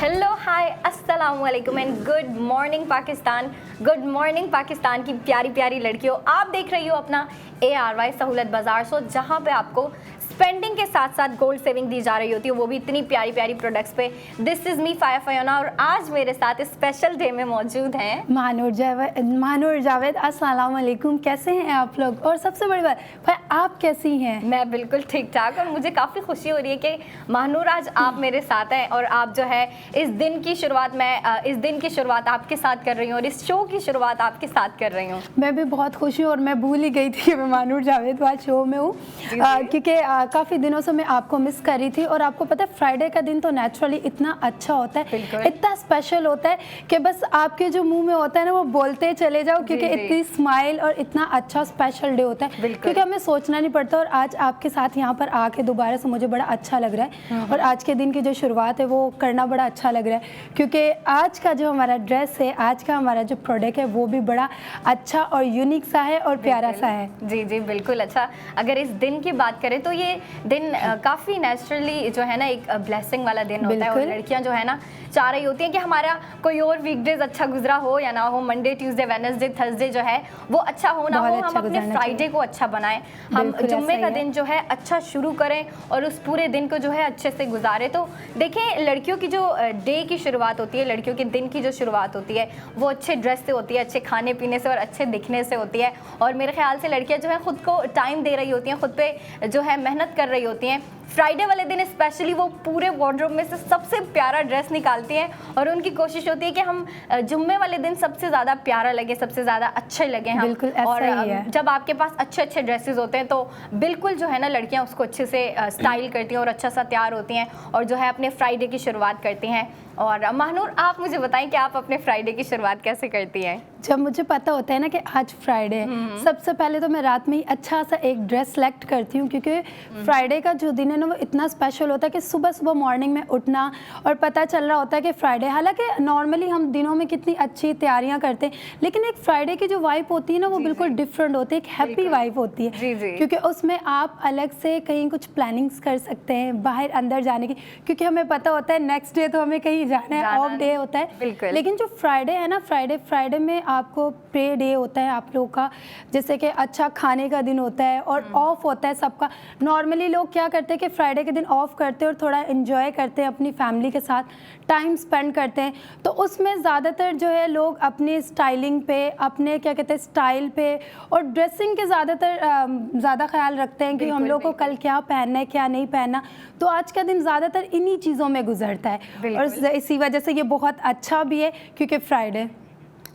Hello hi अस्सलाम वालेकुम and good morning Pakistan. Good morning Pakistan की प्यारी प्यारी लड़कियों, आप देख रही हो अपना ARY सहूलत बाजार शो, जहां पे आपको स्पेंडिंग के साथ साथ गोल्ड सेविंग दी जा रही होती है, वो भी इतनी प्यारी प्यारी प्रोडक्ट्स पे। दिस इज़ मी फाया फयोना और आज मेरे साथ स्पेशल डे में मौजूद हैं महानूर जावेद। अस्सलाम वालेकुम, कैसे हैं आप लोग? और सबसे बड़ी बात भाई, आप कैसी हैं? मैं बिल्कुल ठीक ठाक और मुझे काफ़ी खुशी हो रही है कि महानूर आज आप मेरे साथ हैं और आप जो है इस दिन की शुरुआत आपके साथ कर रही हूँ और इस शो की शुरुआत आपके साथ कर रही हूँ। मैं भी बहुत खुश हूँ और मैं भूल ही गई थी कि मैं महानूर जावेद आज शो में हूँ, क्योंकि काफ़ी दिनों से मैं आपको मिस कर रही थी। और आपको पता है फ्राइडे का दिन तो नेचुरली इतना अच्छा होता है, इतना स्पेशल होता है कि बस आपके जो मुंह में होता है ना वो बोलते चले जाओ, क्योंकि इतनी स्माइल और इतना अच्छा स्पेशल डे होता है, क्योंकि हमें सोचना नहीं पड़ता। और आज आपके साथ यहाँ पर आके दोबारा से मुझे बड़ा अच्छा लग रहा है और आज के दिन की जो शुरुआत है वो करना बड़ा अच्छा लग रहा है, क्योंकि आज का जो हमारा ड्रेस है, आज का हमारा जो प्रोडक्ट है वो भी बड़ा अच्छा और यूनिक सा है और प्यारा सा है। जी जी बिल्कुल। अच्छा, अगर इस दिन की बात करें तो ये दिन काफ़ी नेचुरली जो है ना एक ब्लेसिंग वाला दिन होता है और लड़कियां जो है ना चाह रही होती हैं कि हमारा कोई और वीकडेज अच्छा गुजरा हो या ना हो, मंडे ट्यूसडे वेडनेसडे थर्सडे जो है वो अच्छा हो ना हो, हम अपने फ्राइडे को अच्छा बनाएं, हम जुम्मे का दिन जो है अच्छा शुरू करें और उस पूरे दिन को जो है अच्छे से गुजारें। तो देखें, लड़कियों की जो डे की शुरुआत होती है, लड़कियों के दिन की जो शुरुआत होती है वो अच्छे ड्रेस से होती है, अच्छे खाने पीने से और अच्छे दिखने से होती है। और मेरे ख्याल से लड़कियां जो है खुद को टाइम दे रही होती हैं, खुद पे जो है मेहनत कर रही होती हैं। फ्राइडे वाले दिन स्पेशली वो पूरे वार्डरोब में से सबसे प्यारा ड्रेस निकालती हैं और उनकी कोशिश होती है कि हम जुम्मे वाले दिन सबसे ज़्यादा प्यारा लगे, सबसे ज़्यादा अच्छे लगे हम। बिल्कुल ऐसा और ही है। जब आपके पास अच्छे अच्छे ड्रेसेस होते हैं तो बिल्कुल जो है ना लड़कियां उसको अच्छे से स्टाइल करती हैं और अच्छा सा तैयार होती हैं और जो है अपने फ्राइडे की शुरुआत करती हैं। और महानूर, आप मुझे बताएं कि आप अपने फ्राइडे की शुरुआत कैसे करती हैं? जब मुझे पता होता है ना कि आज फ्राइडे है, सबसे पहले तो मैं रात में ही अच्छा सा एक ड्रेस सेलेक्ट करती हूँ, क्योंकि फ्राइडे का जो दिन है ना वो इतना स्पेशल होता है कि सुबह सुबह मॉर्निंग में उठना और पता चल रहा होता है कि फ्राइडे। हालांकि नॉर्मली हम दिनों में कितनी अच्छी तैयारियां करते हैं, लेकिन एक फ्राइडे की जो वाइब होती है ना वो बिल्कुल डिफरेंट होती है, एक हैप्पी वाइब होती है, क्योंकि उसमें आप अलग से कहीं कुछ प्लानिंग्स कर सकते हैं बाहर अंदर जाने की, क्योंकि हमें पता होता है नेक्स्ट डे तो हमें कहीं जाना है, ऑफ डे होता है। लेकिन जो फ्राइडे है ना, फ्राइडे में आपको प्रे डे होता है आप लोग का, जैसे कि अच्छा खाने का दिन होता है और ऑफ होता है सबका। नॉर्मली लोग क्या करते हैं कि फ्राइडे के दिन ऑफ करते हैं और थोड़ा एंजॉय करते हैं, अपनी फैमिली के साथ टाइम स्पेंड करते हैं। तो उसमें ज़्यादातर जो है लोग अपनी स्टाइलिंग पे, अपने क्या कहते हैं स्टाइल पे और ड्रेसिंग के ज़्यादा ख्याल रखते हैं कि हम लोग को कल क्या पहनना है क्या नहीं पहनना। तो आज का दिन ज़्यादातर इन्हीं चीज़ों में गुजरता है और इसी वजह से ये बहुत अच्छा भी है क्योंकि फ्राइडे।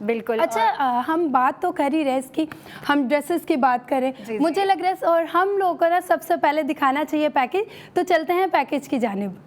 बिल्कुल। अच्छा, हम बात तो कर ही रहे इसकी, हम ड्रेसेस की बात करें। मुझे लग रहा है और हम लोगों को ना सबसे पहले दिखाना चाहिए पैकेज, तो चलते हैं पैकेज की जानिब।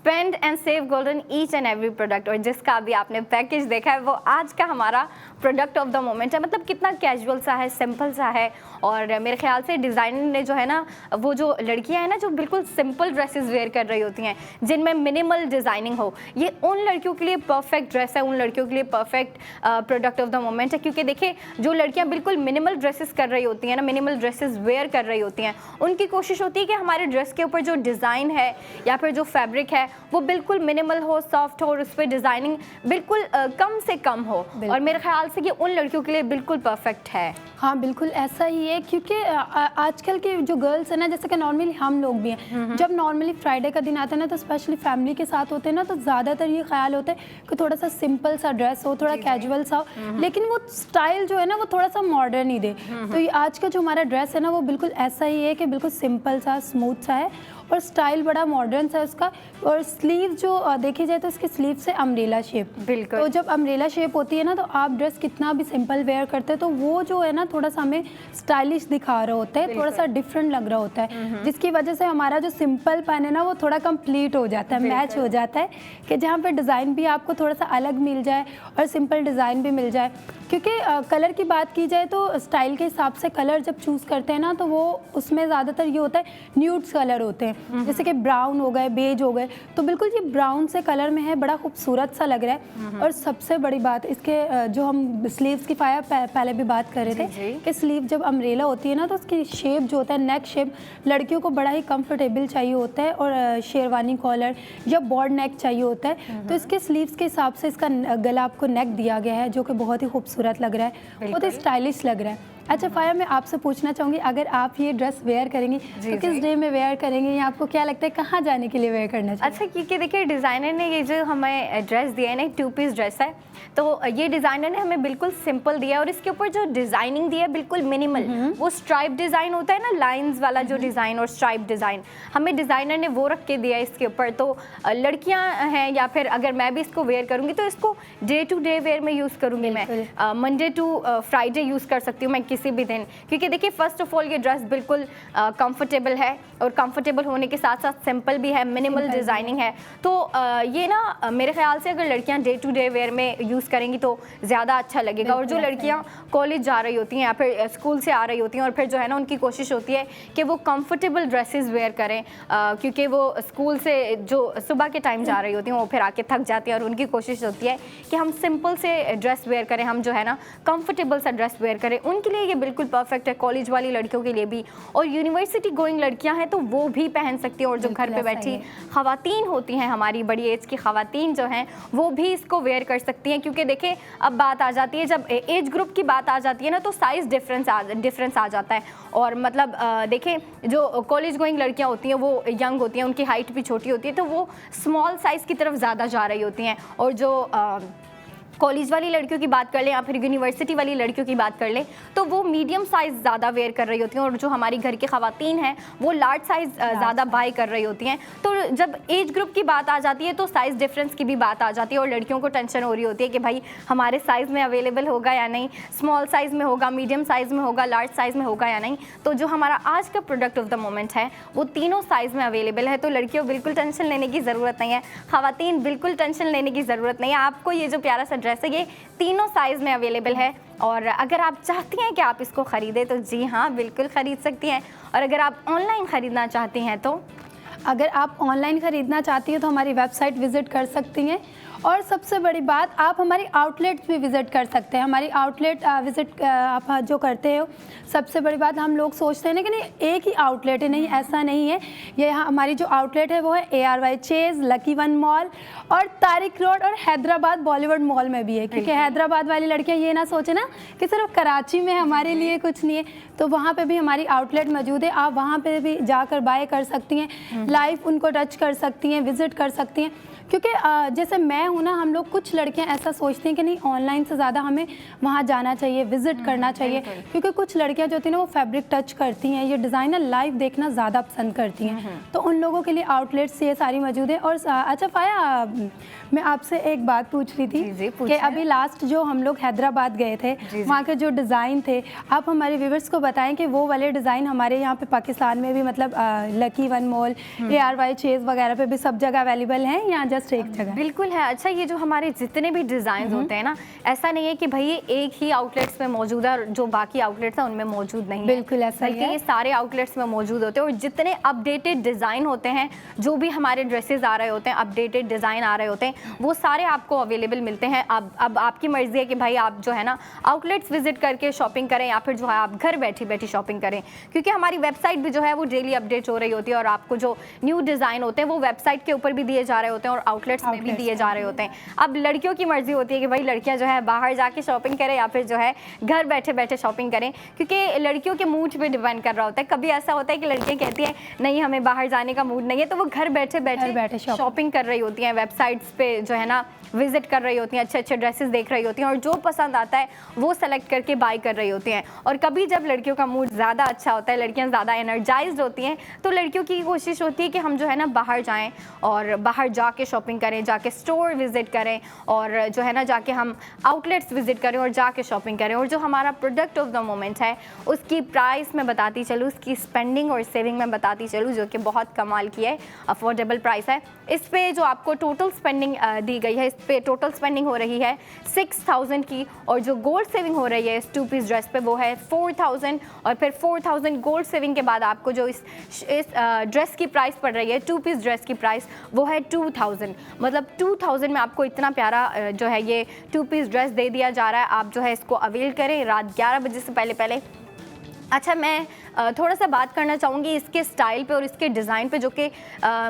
Spend and save golden each and every product, और जिसका अभी आपने पैकेज देखा है वो आज का हमारा प्रोडक्ट ऑफ द मोमेंट है। मतलब कितना कैजुअल सा है, सिंपल सा है, और मेरे ख्याल से डिज़ाइनर ने जो है ना, वो जो लड़कियां हैं ना जो बिल्कुल सिंपल ड्रेसेस वेयर कर रही होती हैं जिनमें मिनिमल डिज़ाइनिंग हो, ये उन लड़कियों के लिए परफेक्ट ड्रेस है, उन लड़कियों के लिए perfect product of the moment है। क्योंकि देखिए जो लड़कियां बिल्कुल मिनिमल ड्रेसेस कर रही होती हैं ना, मिनिमल ड्रेसेस वेयर कर रही होती हैं, उनकी कोशिश होती है कि हमारे ड्रेस के ऊपर जो डिज़ाइन है या फिर जो फैब्रिक है वो बिल्कुल मिनिमल हो, सॉफ्ट हो, और उस पर डिज़ाइनिंग बिल्कुल कम से कम हो, और मेरे ख्याल से ये उन लड़कियों के लिए बिल्कुल परफेक्ट है। हाँ बिल्कुल ऐसा ही है, क्योंकि आजकल के जो गर्ल्स हैं ना, जैसे कि नॉर्मली हम लोग भी हैं, जब नॉर्मली फ्राइडे का दिन आता है ना तो स्पेशली फैमिली के साथ होते हैं ना, तो ज़्यादातर ये ख्याल होता है कि थोड़ा सा सिंपल सा ड्रेस हो, थोड़ा कैजुअल सा हो, लेकिन वो स्टाइल जो है ना वो थोड़ा सा मॉडर्न ही दे। तो ये आज का जो हमारा ड्रेस है ना वो बिल्कुल ऐसा ही है कि बिल्कुल सिंपल सा, स्मूथ सा है, और स्टाइल बड़ा मॉडर्न सा है उसका। और स्लीव जो देखी जाए तो इसकी स्लीव से अम्ब्रेला शेप, बिल्कुल। तो जब अम्ब्रेला शेप होती है ना तो आप ड्रेस कितना भी सिंपल वेयर करते हैं तो वो जो है ना थोड़ा सा हमें स्टाइलिश दिखा रहा होता है, थोड़ा सा डिफरेंट लग रहा होता है, जिसकी वजह से हमारा जो सिंपल पहन है ना वो थोड़ा कंप्लीट हो जाता है, मैच हो जाता है, कि जहाँ पे डिज़ाइन भी आपको थोड़ा सा अलग मिल जाए और सिंपल डिज़ाइन भी मिल जाए। क्योंकि कलर की बात की जाए तो स्टाइल के हिसाब से कलर जब चूज़ करते हैं ना तो वो उसमें ज़्यादातर ये होता है न्यूड्स कलर होते हैं, जैसे कि ब्राउन हो गए, बेज हो गए, तो बिल्कुल ये ब्राउन से कलर में है, बड़ा खूबसूरत सा लग रहा है। और सबसे बड़ी बात इसके जो हम स्लीव्स की पहले भी बात कर रहे थे कि स्लीव जब अम्ब्रेला होती है ना तो उसकी शेप जो होता है, नेक शेप, लड़कियों को बड़ा ही कंफर्टेबल चाहिए होता है, और शेरवानी कॉलर या बॉर्ड नेक चाहिए होता है, तो इसके स्लीव्स के हिसाब से इसका गला आपको नेक दिया गया है जो कि बहुत ही खूबसूरत लग रहा है, बहुत ही स्टाइलिश लग रहा है। अच्छा फाया, मैं आपसे पूछना चाहूँगी, अगर आप ये ड्रेस वेयर करेंगी तो किस डे में वेयर करेंगे, या आपको क्या लगता है कहाँ जाने के लिए वेयर करना चाहिए? अच्छा, क्योंकि देखिए डिज़ाइनर ने ये जो हमें ड्रेस दिया है ना, 2 पीस ड्रेस है, तो ये डिज़ाइनर ने हमें बिल्कुल सिंपल दिया है, और इसके ऊपर जो डिज़ाइनिंग दी है बिल्कुल मिनिमल, वो स्ट्राइप डिज़ाइन होता है ना, लाइंस वाला जो डिज़ाइन और स्ट्राइप डिज़ाइन, हमें डिज़ाइनर ने वो रख के दिया है इसके ऊपर। तो लड़कियां हैं या फिर अगर मैं भी इसको वेयर करूँगी तो इसको डे टू डे वेयर में यूज़ करूँगी, मैं मंडे टू फ्राइडे यूज़ कर सकती हूँ मैं किसी भी दिन, क्योंकि देखिए फर्स्ट ऑफ ऑल ये ड्रेस बिल्कुल कंफर्टेबल है, और कंफर्टेबल होने के साथ साथ सिंपल भी है, मिनिमल डिज़ाइनिंग है। तो ये ना मेरे ख्याल से अगर लड़कियां डे टू डे वेयर में यूज़ करेंगी तो ज़्यादा अच्छा लगेगा। और जो लड़कियां कॉलेज जा रही होती हैं या फिर स्कूल से आ रही होती हैं, और फिर जो है ना उनकी कोशिश होती है कि वो कंफर्टेबल ड्रेसेस वेयर करें, क्योंकि वो स्कूल से जो सुबह के टाइम जा रही होती हैं वो फिर आके थक जाती हैं, और उनकी कोशिश होती है कि हम सिंपल से ड्रेस वेयर करें, हम जो है ना कंफर्टेबल सा ड्रेस वेयर करें। उनके लिए ये बिल्कुल परफेक्ट है, कॉलेज वाली लड़कियों के लिए भी, और यूनिवर्सिटी गोइंग लड़कियां हैं तो वो भी पहन सकती हैं, और जो घर पे बैठी ख़वातीन होती हैं, हमारी बड़ी एज की ख़वातीन जो हैं वो भी इसको वेयर कर सकती हैं। क्योंकि देखिए अब बात आ जाती है, जब एज ग्रुप की बात आ जाती है ना तो साइज़ डिफरेंस आ जाता है, और मतलब देखें जो कॉलेज गोइंग लड़कियां होती हैं वो यंग होती हैं, उनकी हाइट भी छोटी होती है, तो वो स्मॉल साइज़ की तरफ ज़्यादा जा रही होती हैं, और जो कॉलेज वाली लड़कियों की बात कर लें या फिर यूनिवर्सिटी वाली लड़कियों की बात कर लें तो वो मीडियम साइज़ ज़्यादा वेयर कर रही होती हैं, और जो हमारी घर की ख़वातीन हैं वो लार्ज साइज़ ज़्यादा बाय कर रही होती हैं। तो जब एज ग्रुप की बात आ जाती है तो साइज़ डिफरेंस की भी बात आ जाती है, और लड़कियों को टेंशन हो रही होती है कि भाई हमारे साइज़ में अवेलेबल होगा या नहीं, स्मॉल साइज़ में होगा, मीडियम साइज़ में होगा, लार्ज साइज़ में होगा या नहीं। तो जो हमारा आज का प्रोडक्ट ऑफ द मोमेंट है वो तीनों साइज़ में अवेलेबल है, तो लड़कियों बिल्कुल टेंशन लेने की ज़रूरत नहीं है, ख़वातीन बिल्कुल टेंशन लेने की ज़रूरत नहीं है। आपको ये जो प्यारा सा ड्रेस है ये तीनों साइज़ में अवेलेबल है, और अगर आप चाहती हैं कि आप इसको ख़रीदें तो जी हाँ बिल्कुल ख़रीद सकती हैं। और अगर आप ऑनलाइन ख़रीदना चाहती हैं तो अगर आप ऑनलाइन ख़रीदना चाहती हैं तो हमारी वेबसाइट विज़िट कर सकती हैं, और सबसे बड़ी बात आप हमारी आउटलेट्स भी विज़िट कर सकते हैं। हमारी आउटलेट विज़िट आप जो करते हो, सबसे बड़ी बात हम लोग सोचते हैं ना कि नहीं एक ही आउटलेट है, नहीं ऐसा नहीं है। ये यहाँ हमारी जो आउटलेट है वो है ARY Chase, lucky one mall, और तारिक रोड, और हैदराबाद बॉलीवुड मॉल में भी है, क्योंकि हैदराबाद वाली लड़कियाँ ये ना सोचे ना कि सिर्फ कराची में हमारे लिए कुछ नहीं है, तो वहाँ पे भी हमारी आउटलेट मौजूद है। आप वहाँ पे भी जाकर बाय कर सकती हैं, लाइव उनको टच कर सकती हैं, विज़िट कर सकती हैं, क्योंकि जैसे मैं हूँ ना, हम लोग कुछ लड़कियाँ ऐसा सोचती हैं कि नहीं ऑनलाइन से ज़्यादा हमें वहाँ जाना चाहिए, विजिट करना चाहिए, क्योंकि कुछ लड़कियाँ जो होती हैं ना वो फैब्रिक टच करती हैं, ये डिज़ाइनर लाइव देखना ज़्यादा पसंद करती हैं। तो उन लोगों के लिए आउटलेट्स ये सारी मौजूद है। और अच्छा फाया, मैं आपसे एक बात पूछ रही थी कि अभी लास्ट जो हम लोग हैदराबाद गए थे, वहाँ के जो डिज़ाइन थे, आप हमारे व्यूवर्स को बताएं कि वो वाले डिज़ाइन हमारे यहाँ पे पाकिस्तान में भी मतलब lucky one mall, ARY chase वगैरह पे भी सब जगह अवेलेबल हैं या जस्ट एक जगह? बिल्कुल है। अच्छा, ये जो हमारे जितने भी डिज़ाइन होते हैं ना, ऐसा नहीं है कि भाई ये एक ही आउटलेट्स में मौजूद है और जो बाकी आउटलेट्स हैं उनमें मौजूद नहीं है। बिल्कुल ऐसा ही है, ये सारे आउटलेट्स में मौजूद होते हैं और जितने अपडेटेड डिज़ाइन होते हैं, जो भी हमारे ड्रेसेस आ रहे होते हैं, अपडेटेड डिज़ाइन आ रहे होते हैं, वो सारे आपको अवेलेबल मिलते हैं। अब आपकी मर्ज़ी है कि भाई आप जो है ना आउटलेट्स विजिट करके शॉपिंग करें या फिर जो है आप घर बैठी बैठी शॉपिंग करें, क्योंकि हमारी वेबसाइट भी जो है वो डेली अपडेट हो रही होती है और आपको जो न्यू डिज़ाइन होते हैं वो वेबसाइट के ऊपर भी दिए जा रहे होते हैं और आउटलेट्स में भी दिए जा रहे होते हैं। अब लड़कियों की मर्जी होती है कि भाई लड़कियां जो है बाहर जाके शॉपिंग करें या फिर जो है घर बैठे बैठे शॉपिंग करें, क्योंकि लड़कियों के मूड पे डिपेंड कर रहा होता है। कभी ऐसा होता है कि लड़कियां कहती हैं नहीं हमें बाहर जाने का मूड नहीं है, तो वो घर बैठे बैठे शॉपिंग कर रही होती हैं, वेबसाइट्स पे जो है ना विजिट कर रही होती हैं, अच्छे अच्छे ड्रेसेस देख रही होती हैं और जो पसंद आता है वो सेलेक्ट करके बाय कर रही होती हैं। और कभी जब लड़कियों का मूड ज़्यादा अच्छा होता है, लड़कियां ज़्यादा एनर्जाइज्ड होती हैं, तो लड़कियों की कोशिश होती है कि हम जो है ना बाहर जाएं और बाहर जाके शॉपिंग करें, जाके स्टोर विजिट करें और जो है ना जाके हम आउटलेट्स विजिट करें और जाके शॉपिंग करें। और जो हमारा प्रोडक्ट ऑफ द मोमेंट है उसकी प्राइस मैं बताती चलूँ, उसकी स्पेंडिंग और सेविंग में बताती चलूँ, जो कि बहुत कमाल की है, अफोर्डेबल प्राइस है। इस पे जो आपको टोटल स्पेंडिंग दी गई है, इस पे टोटल स्पेंडिंग हो रही है 6000 की, और जो गोल्ड सेविंग हो रही है इस 2 पीस ड्रेस पे वो है 4000, और फिर 4000 गोल्ड सेविंग के बाद आपको जो इस ड्रेस की प्राइस पड़ रही है, 2 पीस ड्रेस की प्राइस वो है 2000। मतलब 2000 में आपको इतना प्यारा जो है ये 2 पीस ड्रेस दे दिया जा रहा है। आप जो है इसको अवेल करें रात 11 बजे से पहले। अच्छा, मैं थोड़ा सा बात करना चाहूँगी इसके स्टाइल पे और इसके डिज़ाइन पे, जो कि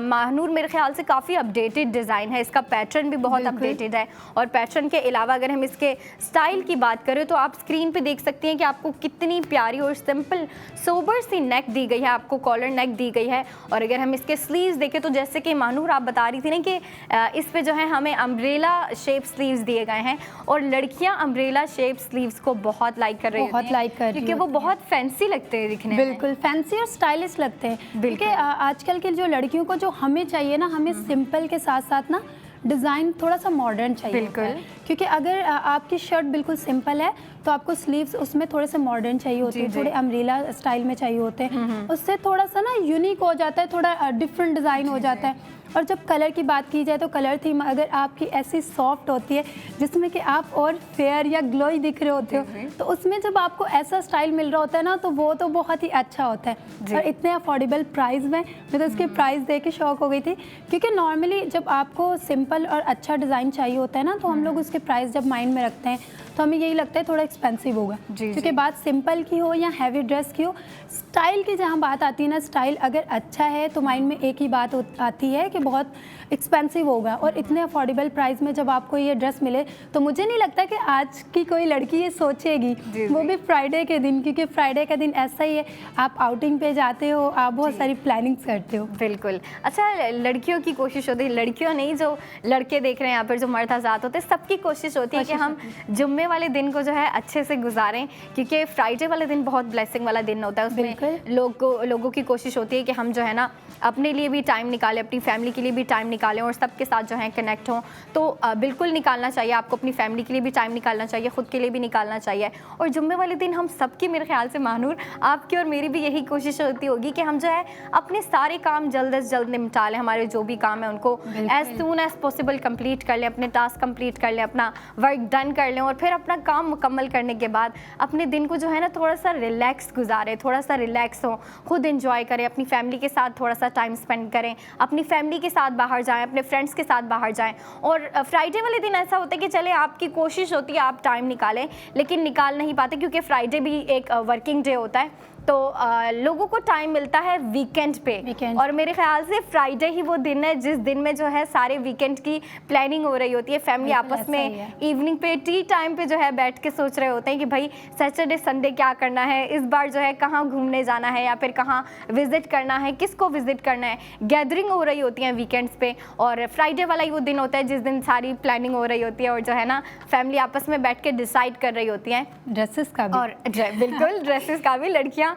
महानूर मेरे ख्याल से काफ़ी अपडेटेड डिज़ाइन है। इसका पैटर्न भी बहुत अपडेटेड है और पैटर्न के अलावा अगर हम इसके स्टाइल की बात करें तो आप स्क्रीन पे देख सकती हैं कि आपको कितनी प्यारी और सिंपल सोबर सी नेक दी गई है, आपको कॉलर नेक दी गई है। और अगर हम इसके स्लीव्स देखें तो जैसे कि महानूर आप बता रही थी ना कि इस पे जो है हमें अम्ब्रेला शेप स्लीव्स दिए गए हैं और लड़कियाँ अम्ब्रेला शेप स्लीव्स को बहुत लाइक कर रही हैं क्योंकि वो बहुत फैंसी लगते हैं दिखने में। बिल्कुल फैंसी और स्टाइलिश लगते हैं, क्योंकि आजकल के जो लड़कियों को जो हमें चाहिए ना, हमें सिंपल के साथ साथ ना डिज़ाइन थोड़ा सा मॉडर्न चाहिए। बिल्कुल, क्योंकि अगर आपकी शर्ट बिल्कुल सिंपल है तो आपको स्लीव्स उसमें थोड़े से मॉडर्न चाहिए होते हैं, थोड़े अम्ब्रेला स्टाइल में चाहिए होते हैं, उससे थोड़ा सा ना यूनिक हो जाता है, थोड़ा डिफरेंट डिज़ाइन हो जाता है। और जब कलर की बात की जाए तो कलर थीम अगर आपकी ऐसी सॉफ्ट होती है जिसमें कि आप और फेयर या ग्लोई दिख रहे होते हो, तो उसमें जब आपको ऐसा स्टाइल मिल रहा होता है ना, तो वो तो बहुत ही अच्छा होता है। और इतने अफोर्डेबल प्राइस में, मैं तो इसके प्राइस देख के शॉक हो गई थी, क्योंकि नॉर्मली जब आपको सिंपल और अच्छा डिज़ाइन चाहिए होता है ना, तो हम लोग उसके प्राइस जब माइंड में रखते हैं तो हमें यही लगता है थोड़ा एक्सपेंसिव होगा, क्योंकि बात सिंपल की हो या हैवी ड्रेस की हो, स्टाइल की जहाँ बात आती है ना, स्टाइल अगर अच्छा है तो माइंड में एक ही बात आती है कि बहुत एक्सपेंसिव होगा। और इतने अफोर्डेबल प्राइस में जब आपको ये ड्रेस मिले तो मुझे नहीं लगता कि आज की कोई लड़की ये सोचेगी, वो भी फ्राइडे के दिन, क्योंकि फ्राइडे का दिन ऐसा ही है, आप आउटिंग पे जाते हो, आप बहुत सारी प्लानिंग्स करते हो। बिल्कुल। अच्छा, लड़कियों की कोशिश होती है, लड़कियों नहीं जो लड़के देख रहे हैं यहाँ पर, जो मर्द हज़रात होते हैं, सबकी कोशिश होती है कि हम जुम्मे वाले दिन को जो है अच्छे से गुजारें, क्योंकि फ्राइडे वाले दिन बहुत ब्लेसिंग वाला दिन होता है। उसमें लोगों की कोशिश होती है कि हम जो है ना अपने लिए भी टाइम निकालें, अपनी फैमिली के लिए भी टाइम निकालें और सबके साथ जो है कनेक्ट हों। तो बिल्कुल निकालना चाहिए आपको, अपनी फैमिली के लिए भी टाइम निकालना चाहिए, ख़ुद के लिए भी निकालना चाहिए। और जुम्मे वाले दिन हम सबकी, मेरे ख्याल से महानूर आपकी और मेरी भी यही कोशिश होती होगी कि हम जो है अपने सारे काम जल्द से जल्द निपटा लें, हमारे जो भी काम है उनको as soon as possible complete कर लें, अपने टास्क कंप्लीट कर लें, अपना वर्क डन कर लें और फिर अपना काम मुकम्मल करने के बाद अपने दिन को जो है ना थोड़ा सा रिलैक्स गुजारें, थोड़ा सा रिलैक्स हो, खुद एंजॉय करें, अपनी फैमिली के साथ थोड़ा सा टाइम स्पेंड करें, अपनी फैमिली के साथ बाहर जाएं, अपने फ्रेंड्स के साथ बाहर जाएं। और फ्राइडे वाले दिन ऐसा होता है कि चले आपकी कोशिश होती है आप टाइम निकालें, लेकिन निकाल नहीं पाते क्योंकि फ्राइडे भी एक वर्किंग डे होता है। तो लोगों को टाइम मिलता है वीकेंड पे, और मेरे ख्याल से फ्राइडे ही वो दिन है जिस दिन में जो है सारे वीकेंड की प्लानिंग हो रही होती है। फैमिली आपस में इवनिंग पे टी टाइम पे जो है बैठ के सोच रहे होते हैं कि भाई सैटरडे संडे क्या करना है, इस बार जो है कहाँ घूमने जाना है या फिर कहाँ विजिट करना है, किसको विजिट करना है। गैदरिंग हो रही होती है वीकेंड्स पे, और फ्राइडे वाला ही वो दिन होता है जिस दिन सारी प्लानिंग हो रही होती है और जो है ना फैमिली आपस में बैठ के डिसाइड कर रही होती है ड्रेसेस का भी। और बिल्कुल ड्रेसेस का भी। लड़कियां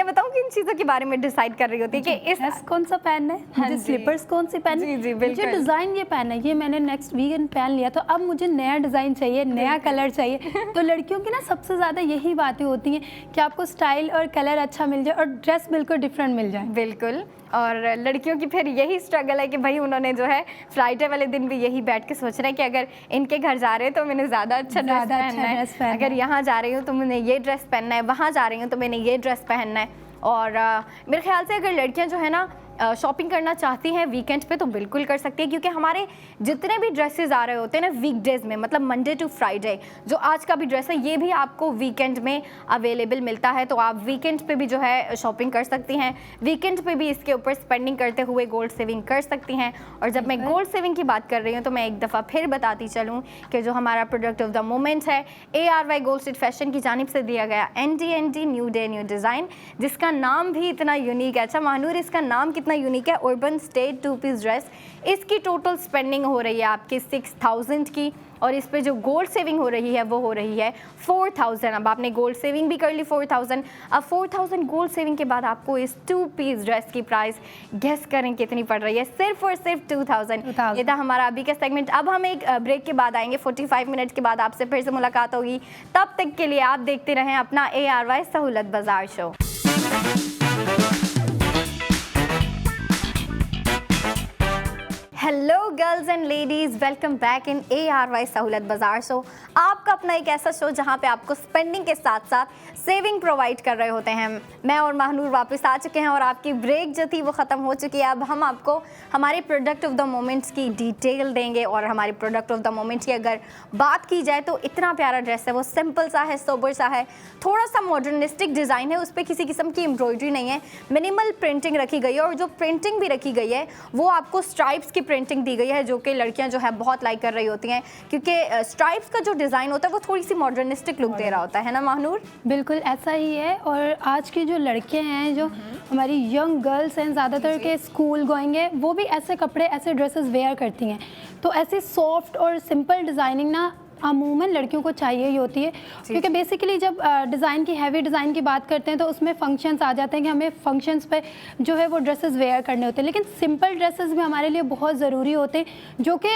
बताऊं किन चीज़ों के बारे में डिसाइड कर रही होती है कि इस ड्रेस कौन सा पहनना है, मुझे स्लीपर्स कौन सी पहनना है, मुझे डिज़ाइन ये पहनना है, ये मैंने नेक्स्ट वीकेंड पहन लिया तो अब मुझे नया डिज़ाइन चाहिए, नया कलर चाहिए। तो लड़कियों की ना सबसे ज़्यादा यही बातें होती हैं कि आपको स्टाइल और कलर अच्छा मिल जाए और ड्रेस बिल्कुल डिफरेंट मिल जाए। बिल्कुल। और लड़कियों की फिर यही स्ट्रगल है कि भाई उन्होंने जो है फ्राइडे वाले दिन भी यही बैठ के सोच रहे हैं कि अगर इनके घर जा रहे हैं तो मैंने ज़्यादा अच्छा ड्रेस पहनना है, अगर यहाँ जा रही हूँ तो मैंने ये ड्रेस पहनना है, वहाँ जा रही हूँ तो मैंने ये ड्रेस पहनना है। और मेरे ख्याल से अगर लड़कियाँ जो है ना शॉपिंग करना चाहती हैं वीकेंड पे तो बिल्कुल कर सकती है, क्योंकि हमारे जितने भी ड्रेसेस आ रहे होते हैं ना वीकडेज में, मतलब मंडे टू फ्राइडे, जो आज का भी ड्रेस है ये भी आपको वीकेंड में अवेलेबल मिलता है। तो आप वीकेंड पे भी जो है शॉपिंग कर सकती हैं, वीकेंड पे भी इसके ऊपर स्पेंडिंग करते हुए गोल्ड सेविंग कर सकती हैं। और जब मैं गोल्ड सेविंग की बात कर रही हूँ तो मैं एक दफ़ा फिर बताती चलूँ कि जो हमारा प्रोडक्ट ऑफ द मोमेंट है ARY गोल्ड स्ट्रीट फैशन की जानिब से दिया गया NDND new day new design, जिसका नाम भी इतना यूनिक है। अच्छा महानूर, इसका नाम कितना यूनिक है, अर्बन स्टेट 2-पीस ड्रेस। इसकी टोटल स्पेंडिंग हो रही है आपकी 6000 की, और इस पे जो गोल्ड सेविंग हो रही है वो हो रही है 4000। अब आपने गोल्ड सेविंग भी कर ली 4000, अब 4000 गोल्ड सेविंग के बाद आपको इस 2-पीस ड्रेस की प्राइस गेस करें कितनी पड़ रही है, सिर्फ और सिर्फ 2000। ये था हमारा अभी का सेगमेंट। अब हम एक ब्रेक के बाद आएंगे, 45 मिनट के बाद आपसे फिर से मुलाकात होगी। तब तक के लिए आप देखते रहें अपना ARY सहूलत बाजार show. Hello girls and ladies, welcome back in ARY सहूलत बाजार शो, आपका अपना एक ऐसा शो जहां पे आपको स्पेंडिंग के साथ साथ सेविंग प्रोवाइड कर रहे होते हैं। मैं और महानूर वापस आ चुके हैं और आपकी ब्रेक जो थी वो ख़त्म हो चुकी है। अब हम आपको हमारे प्रोडक्ट ऑफ द मोमेंट्स की डिटेल देंगे, और हमारे प्रोडक्ट ऑफ द मोमेंट की अगर बात की जाए तो इतना प्यारा ड्रेस है, वो सिंपल सा है, सोबर सा है, थोड़ा सा मॉडर्निस्टिक डिज़ाइन है, उस पर किसी किस्म की एम्ब्रॉयडरी नहीं है, मिनिमल प्रिंटिंग रखी गई है, और जो प्रिंटिंग भी रखी गई है वो आपको स्ट्राइप्स की प्रिंटिंग दी गई है, जो कि लड़कियां जो है बहुत लाइक कर रही होती हैं, क्योंकि स्ट्राइप्स का जो डिज़ाइन होता है वो थोड़ी सी मॉडर्निस्टिक लुक दे रहा होता है ना महानूर? बिल्कुल ऐसा ही है। और आज की जो लड़कियां हैं, जो हमारी यंग गर्ल्स हैं, ज़्यादातर के स्कूल गोइंग है, वो भी ऐसे कपड़े, ऐसे ड्रेसेस वेयर करती हैं। तो ऐसी सॉफ्ट और सिंपल डिज़ाइनिंग ना अमूमन लड़कियों को चाहिए ही होती है, क्योंकि बेसिकली जब डिज़ाइन की, हैवी डिज़ाइन की बात करते हैं तो उसमें फंक्शंस आ जाते हैं कि हमें फंक्शंस पे जो है वो ड्रेसेस वेयर करने होते हैं। लेकिन सिंपल ड्रेसेस भी हमारे लिए बहुत ज़रूरी होते हैं, जो कि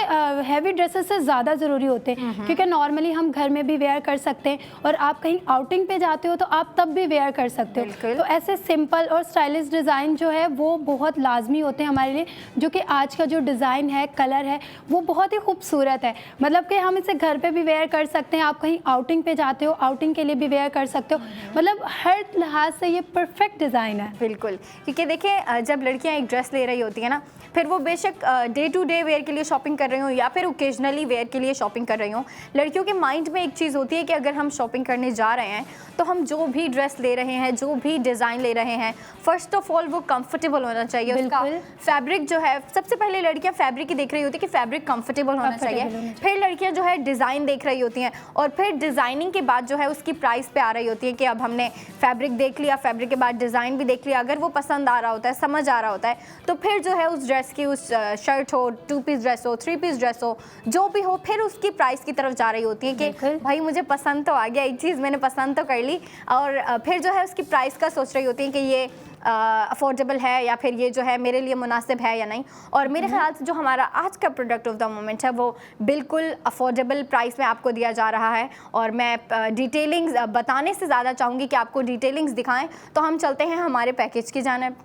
हैवी ड्रेसेस से ज़्यादा ज़रूरी होते हैं, क्योंकि नॉर्मली हम घर में भी वेयर कर सकते हैं, और आप कहीं आउटिंग पे जाते हो तो आप तब भी वेयर कर सकते हो। तो ऐसे सिंपल और स्टाइलिश डिज़ाइन जो है वो बहुत लाजमी होते हैं हमारे लिए, जो कि आज का जो डिज़ाइन है, कलर है, वो बहुत ही खूबसूरत है। मतलब कि हम इसे घर पे भी वेयर कर सकते हैं, आप कहीं आउटिंग पे जाते हो, आउटिंग के लिए भी वेयर कर सकते हो, मतलब हर लिहाज से ये परफेक्ट डिज़ाइन है। बिल्कुल, क्योंकि देखिए जब लड़कियां एक ड्रेस ले रही होती हैं ना, फिर वो बेशक डे टू डे वेयर के लिए शॉपिंग कर रही हूँ या फिर ओकेजनली वेयर के लिए शॉपिंग कर रही हूँ, लड़कियों के माइंड में एक चीज़ होती है कि अगर हम शॉपिंग करने जा रहे हैं तो हम जो भी ड्रेस ले रहे हैं, जो भी डिज़ाइन ले रहे हैं, फर्स्ट ऑफ ऑल वो कंफर्टेबल होना चाहिए। उसका फैब्रिक जो है, सबसे पहले लड़कियां फैब्रिक ही देख रही होती है कि फैब्रिक कंफर्टेबल होना चाहिए, फिर लड़कियां जो है डिज़ाइन देख रही होती हैं, और फिर डिज़ाइनिंग के बाद जो है उसकी प्राइस पे आ रही होती है कि अब हमने फैब्रिक देख लिया, फैब्रिक के बाद डिज़ाइन भी देख लिया, अगर वो पसंद आ रहा होता है, समझ आ रहा होता है, तो फिर जो है उस ड्रेस की, उस शर्ट हो, 2-पीस ड्रेस हो, 3-पीस ड्रेस हो, जो भी हो, फिर उसकी प्राइस की तरफ जा रही होती है कि भाई मुझे पसंद तो आ गया, एक चीज़ मैंने पसंद तो कर ली, और फिर जो है उसकी प्राइस का सोच रही होती है कि ये अफोर्डेबल है या फिर ये जो है मेरे लिए मुनासिब है या नहीं। और मेरे ख्याल से जो हमारा आज का प्रोडक्ट ऑफ द मोमेंट है वो बिल्कुल अफोर्डेबल प्राइस में आपको दिया जा रहा है, और मैं डिटेलिंग्स बताने से ज़्यादा चाहूँगी कि आपको डिटेलिंग्स दिखाएं। तो हम चलते हैं हमारे पैकेज की जानिब।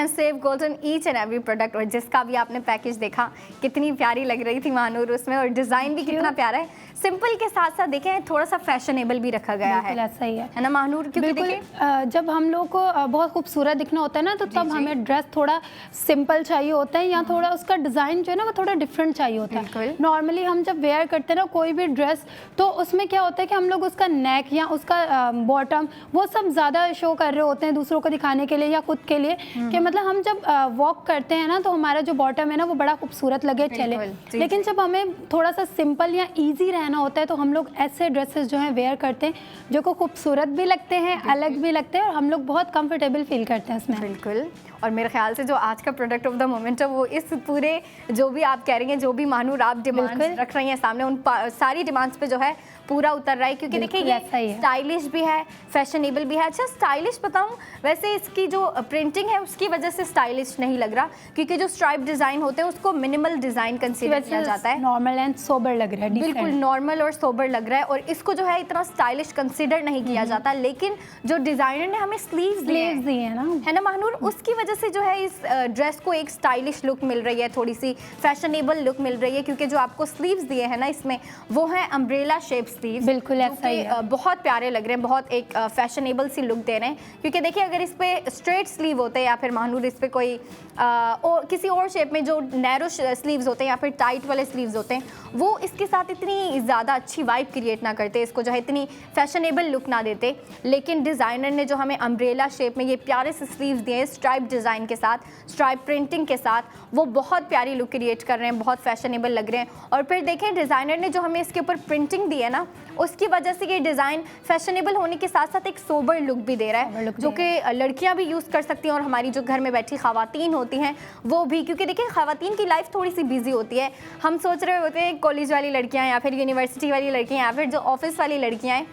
Save goals on each and every product. और जिसका भी आपने पैकेज देखा कितनी प्यारी लग रही थी महानूर उसमें, और डिज़ाइन भी कितना प्यारा है। सिंपल के साथ साथ देखें थोड़ा सा फैशनेबल भी रखा गया है, ऐसा ही है ना महानूर? क्योंकि देखिए जब हम लोग को बहुत खूबसूरत दिखना होता है ना, तो तब हमें ड्रेस थोड़ा सिंपल चाहिए होता है, या थोड़ा उसका डिज़ाइन जो है ना वो थोड़ा डिफरेंट चाहिए होता है। नॉर्मली हम जब वेयर करते हैं ना कोई भी ड्रेस, तो उसमें क्या होता है कि हम लोग उसका नेक या उसका बॉटम वो सब ज़्यादा शो कर रहे होते हैं दूसरों को दिखाने के लिए या खुद के लिए, कि मतलब हम जब वॉक करते हैं ना तो हमारा जो बॉटम है ना वो बड़ा खूबसूरत लगे चले। लेकिन जब हमें थोड़ा सा सिंपल या ईजी रहना होता है तो हम लोग ऐसे ड्रेसेस जो हैं वेयर करते हैं जो को खूबसूरत भी लगते हैं, अलग भी लगते हैं, और हम लोग बहुत कंफर्टेबल फील करते हैं उसमें। बिल्कुल। और मेरे ख्याल से जो आज का प्रोडक्ट ऑफ द मोमेंट है वो इस पूरे जो भी आप कह रही हैं, जो भी महानूर आप डिमांड्स रख रही हैं सामने, उन सारी डिमांड्स पे जो है पूरा उतर रहा है। क्योंकि देखिए ये स्टाइलिश भी है, फैशनेबल भी है। अच्छा स्टाइलिश बताऊं, वैसे इसकी जो प्रिंटिंग है उसकी वजह से स्टाइलिश नहीं लग रहा, क्योंकि जो स्ट्राइप डिज़ाइन होते हैं उसको मिनिमल डिज़ाइन कंसीडर किया जाता है। नॉर्मल एंड सोबर लग रहा है, बिल्कुल नॉर्मल और सोबर लग रहा है, और इसको जो है इतना स्टाइलिश कंसीडर नहीं किया जाता। लेकिन जो डिज़ाइनर ने हमें स्लीव्स दिए हैं ना, है ना महानूर, उसकी वजह से जो है इस ड्रेस को एक स्टाइलिश लुक मिल रही है, थोड़ी सी फैशनेबल लुक मिल रही है। क्योंकि जो आपको स्लीव्स दिए हैं ना इसमें, वो है अम्ब्रेला शेप स्लीव्स। बिल्कुल ऐसा ही है, बहुत प्यारे लग रहे हैं, बहुत एक फैशनेबल सी लुक दे रहे हैं। क्योंकि देखिए अगर इस पे स्ट्रेट स्लीव होते हैं या फिर महानूर इस पे कोई और किसी और शेप में जो नैरो स्लीव्स होते हैं या फिर टाइट वाले स्लीव्स होते हैं, वो इसके साथ इतनी ज़्यादा अच्छी वाइब क्रिएट ना करते, इसको जो है इतनी फैशनेबल लुक ना देते। लेकिन डिज़ाइनर ने जो हमें अम्ब्रेला शेप में ये प्यारे से स्लीव्स दिए हैं स्ट्राइप डिज़ाइन के साथ, स्ट्राइप प्रिंटिंग के साथ, वो बहुत प्यारी लुक क्रिएट कर रहे हैं, बहुत फैशनेबल लग रहे हैं। और फिर देखें डिज़ाइनर ने जो हमें इसके ऊपर प्रिंटिंग दी है ना, उसकी वजह से ये डिज़ाइन फैशनेबल होने के साथ साथ एक सोबर लुक भी दे रहा है, जो कि लड़कियां भी यूज़ कर सकती हैं और हमारी जो घर में बैठी ख़वातीन होती हैं वो भी। क्योंकि देखिए ख़वातीन की लाइफ थोड़ी सी बिजी होती है। हम सोच रहे होते हैं कॉलेज वाली लड़कियां या फिर यूनिवर्सिटी वाली लड़कियां या फिर जो ऑफिस वाली लड़कियां हैं,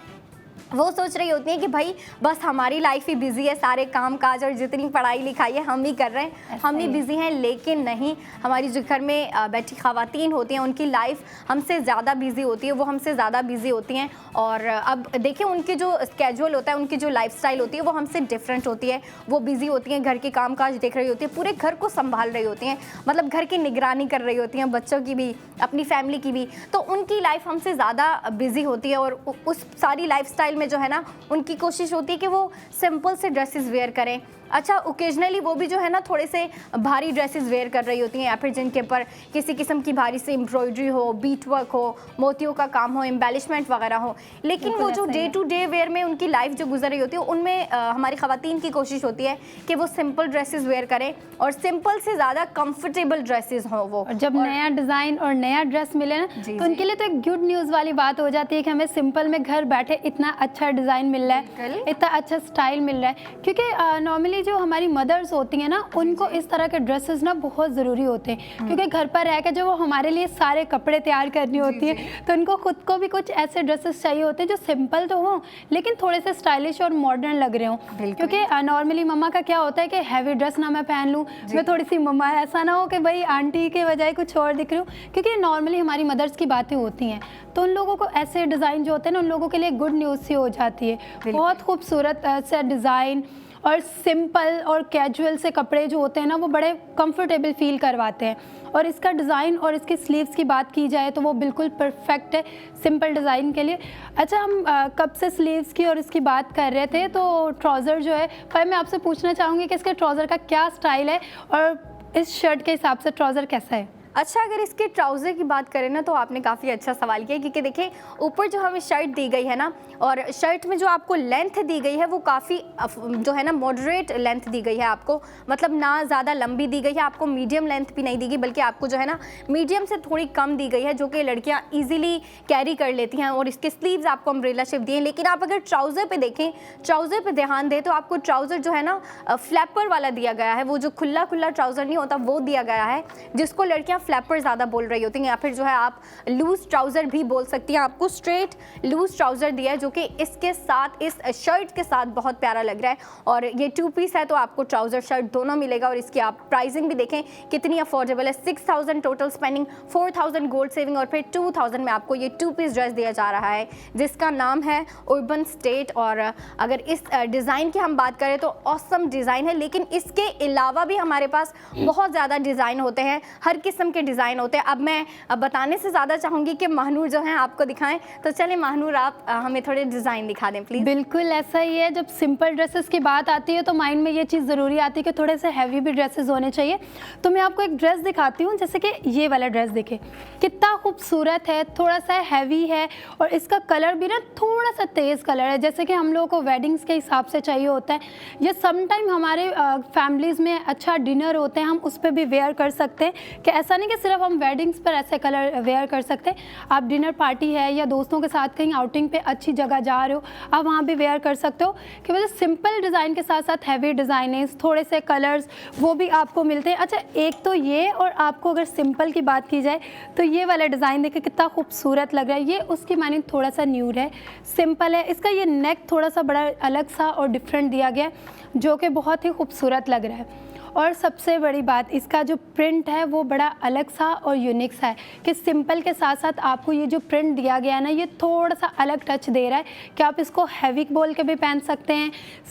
वो सोच रही होती हैं कि भाई बस हमारी लाइफ ही बिजी है, सारे काम काज और जितनी पढ़ाई लिखाई है हम ही कर रहे हैं, हम ही बिजी हैं। लेकिन नहीं, हमारी जो घर में बैठी ख़वातीन होती हैं उनकी लाइफ हमसे ज़्यादा बिजी होती है, वो हमसे ज़्यादा बिजी होती हैं। और अब देखिए उनके जो स्केड्यूल होता है, उनकी जो लाइफस्टाइल होती है वो हमसे डिफरेंट होती है। वो बिजी होती हैं, घर के काम काज देख रही होती है, पूरे घर को संभाल रही होती हैं, मतलब घर की निगरानी कर रही होती हैं, बच्चों की भी, अपनी फैमिली की भी। तो उनकी लाइफ हमसे ज़्यादा बिजी होती है, और उस सारी लाइफस्टाइल में जो है ना उनकी कोशिश होती है कि वो सिंपल से ड्रेसेस वेयर करें। अच्छा ओकेजनली वो भी जो है ना थोड़े से भारी ड्रेसेस वेयर कर रही होती हैं, या फिर जिनके ऊपर किसी किस्म की भारी से एम्ब्रॉयडरी हो, बीट वर्क हो, मोतियों का काम हो, एम्बेलिशमेंट वगैरह हो। लेकिन वो जो डे टू डे वेयर में उनकी लाइफ जो गुजर रही होती है, उनमें हमारी ख़वातीन की कोशिश होती है कि वो सिंपल ड्रेसेस वेयर करें, और सिंपल से ज़्यादा कंफर्टेबल ड्रेसेस हों वो। और जब नया डिज़ाइन और नया ड्रेस मिले ना, तो उनके लिए तो एक गुड न्यूज़ वाली बात हो जाती है कि हमें सिंपल में घर बैठे इतना अच्छा डिज़ाइन मिल रहा है, इतना अच्छा स्टाइल मिल रहा है। क्योंकि नॉर्मली जो हमारी मदर्स होती हैं ना, उनको इस तरह के ड्रेसेस ना बहुत ज़रूरी होते हैं, क्योंकि घर पर रहकर जो वो हमारे लिए सारे कपड़े तैयार करनी होती है, तो उनको खुद को भी कुछ ऐसे ड्रेसेस चाहिए होते हैं जो सिंपल तो हों लेकिन थोड़े से स्टाइलिश और मॉडर्न लग रहे हों। क्योंकि नॉर्मली मम्मा का क्या होता है कि हैवी ड्रेस ना मैं पहन लूँ, मैं थोड़ी सी मम्मा, ऐसा ना हो कि भाई आंटी के बजाय कुछ और दिख रही हूँ। क्योंकि नॉर्मली हमारी मदर्स की बातें होती हैं, तो उन लोगों को ऐसे डिज़ाइन जो होते हैं ना, उन लोगों के लिए गुड न्यूज़ सी हो जाती है। बहुत खूबसूरत सा डिज़ाइन और सिंपल और कैजुअल से कपड़े जो होते हैं ना, वो बड़े कंफर्टेबल फील करवाते हैं। और इसका डिज़ाइन और इसकी स्लीव्स की बात की जाए तो वो बिल्कुल परफेक्ट है सिंपल डिज़ाइन के लिए। अच्छा, हम कब से स्लीव्स की और इसकी बात कर रहे थे, तो ट्राउज़र जो है, भाई मैं आपसे पूछना चाहूँगी कि इसके ट्राउज़र का क्या स्टाइल है और इस शर्ट के हिसाब से ट्राउज़र कैसा है? अच्छा, अगर इसके ट्राउज़र की बात करें ना, तो आपने काफ़ी अच्छा सवाल किया। क्योंकि देखिए ऊपर जो हमें शर्ट दी गई है ना, और शर्ट में जो आपको लेंथ दी गई है वो काफ़ी जो है ना मॉडरेट लेंथ दी गई है आपको, मतलब ना ज़्यादा लंबी दी गई है आपको, मीडियम लेंथ भी नहीं दी गई, बल्कि आपको जो है ना मीडियम से थोड़ी कम दी गई है, जो कि लड़कियाँ ईजिली कैरी कर लेती हैं। और इसके स्लीव्स आपको अम्ब्रेला शेप दिए हैं। लेकिन आप अगर ट्राउज़र पे देखें, ट्राउज़र पे ध्यान दें, तो आपको ट्राउज़र जो है ना फ्लैपर वाला दिया गया है, वो जो खुला खुला ट्राउज़र नहीं होता वो दिया गया है, जिसको लड़कियाँ फ्लैपर ज़्यादा बोल रही होती हैं, या फिर जो है आप लूज ट्राउज़र भी बोल सकती हैं। आपको स्ट्रेट लूज ट्राउज़र दिया है जो कि इसके साथ, इस शर्ट के साथ बहुत प्यारा लग रहा है। और ये 2 पीस है तो आपको ट्राउज़र शर्ट दोनों मिलेगा। और इसकी आप प्राइसिंग भी देखें कितनी अफोर्डेबल है, 6000 टोटल स्पेंडिंग, 4000 गोल्ड सेविंग और फिर 2000 में आपको ये 2 पीस ड्रेस दिया जा रहा है जिसका नाम है अर्बन स्टेट। और अगर इस डिज़ाइन की हम बात करें तो ऑसम डिज़ाइन है, लेकिन इसके अलावा भी हमारे पास बहुत ज़्यादा डिज़ाइन होते हैं, हर किस्म के डिज़ाइन होते हैं। अब मैं बताने से ज़्यादा चाहूँगी कि महानूर जो है आपको दिखाएं, तो चले महानूर आप हमें थोड़े डिज़ाइन दिखा दें प्लीज़। बिल्कुल ऐसा ही है, जब सिंपल ड्रेसेस की बात आती है तो माइंड में ये चीज़ ज़रूरी आती है कि थोड़े से हैवी भी ड्रेसेस होने चाहिए। तो मैं आपको एक ड्रेस दिखाती हूँ, जैसे कि ये वाला ड्रेस देखें कितना खूबसूरत है, थोड़ा सा हैवी है और इसका कलर भी ना थोड़ा सा तेज़ कलर है, जैसे कि हम लोगों को वेडिंग्स के हिसाब से चाहिए होता है। ये समटाइम हमारे फैमिलीज़ में अच्छा डिनर होते हैं, हम उस पर भी वेयर कर सकते हैं कि ऐसा नहीं कि सिर्फ हम वेडिंग्स पर ऐसे कलर वेयर कर सकते हैं। आप डिनर पार्टी है या दोस्तों के साथ कहीं आउटिंग पे अच्छी जगह जा रहे हो, आप वहाँ भी वेयर कर सकते हो कि वजह सिंपल डिज़ाइन के साथ साथ हैवी डिज़ाइनिंग्स, थोड़े से कलर्स वो भी आपको मिलते हैं। अच्छा, एक तो ये, और आपको अगर सिंपल की बात की जाए तो ये वाला डिज़ाइन देखिए कितना खूबसूरत लग रहा है। ये उसकी मानी थोड़ा सा न्यूड है, सिंपल है। इसका ये नेक थोड़ा सा बड़ा अलग सा और डिफरेंट दिया गया है जो कि बहुत ही खूबसूरत लग रहा है। और सबसे बड़ी बात, इसका जो प्रिंट है वो बड़ा अलग सा और यूनिक सा है कि सिंपल के साथ साथ आपको ये जो प्रिंट दिया गया है ना, ये थोड़ा सा अलग टच दे रहा है कि आप इसको हैवी बोल के भी पहन सकते हैं,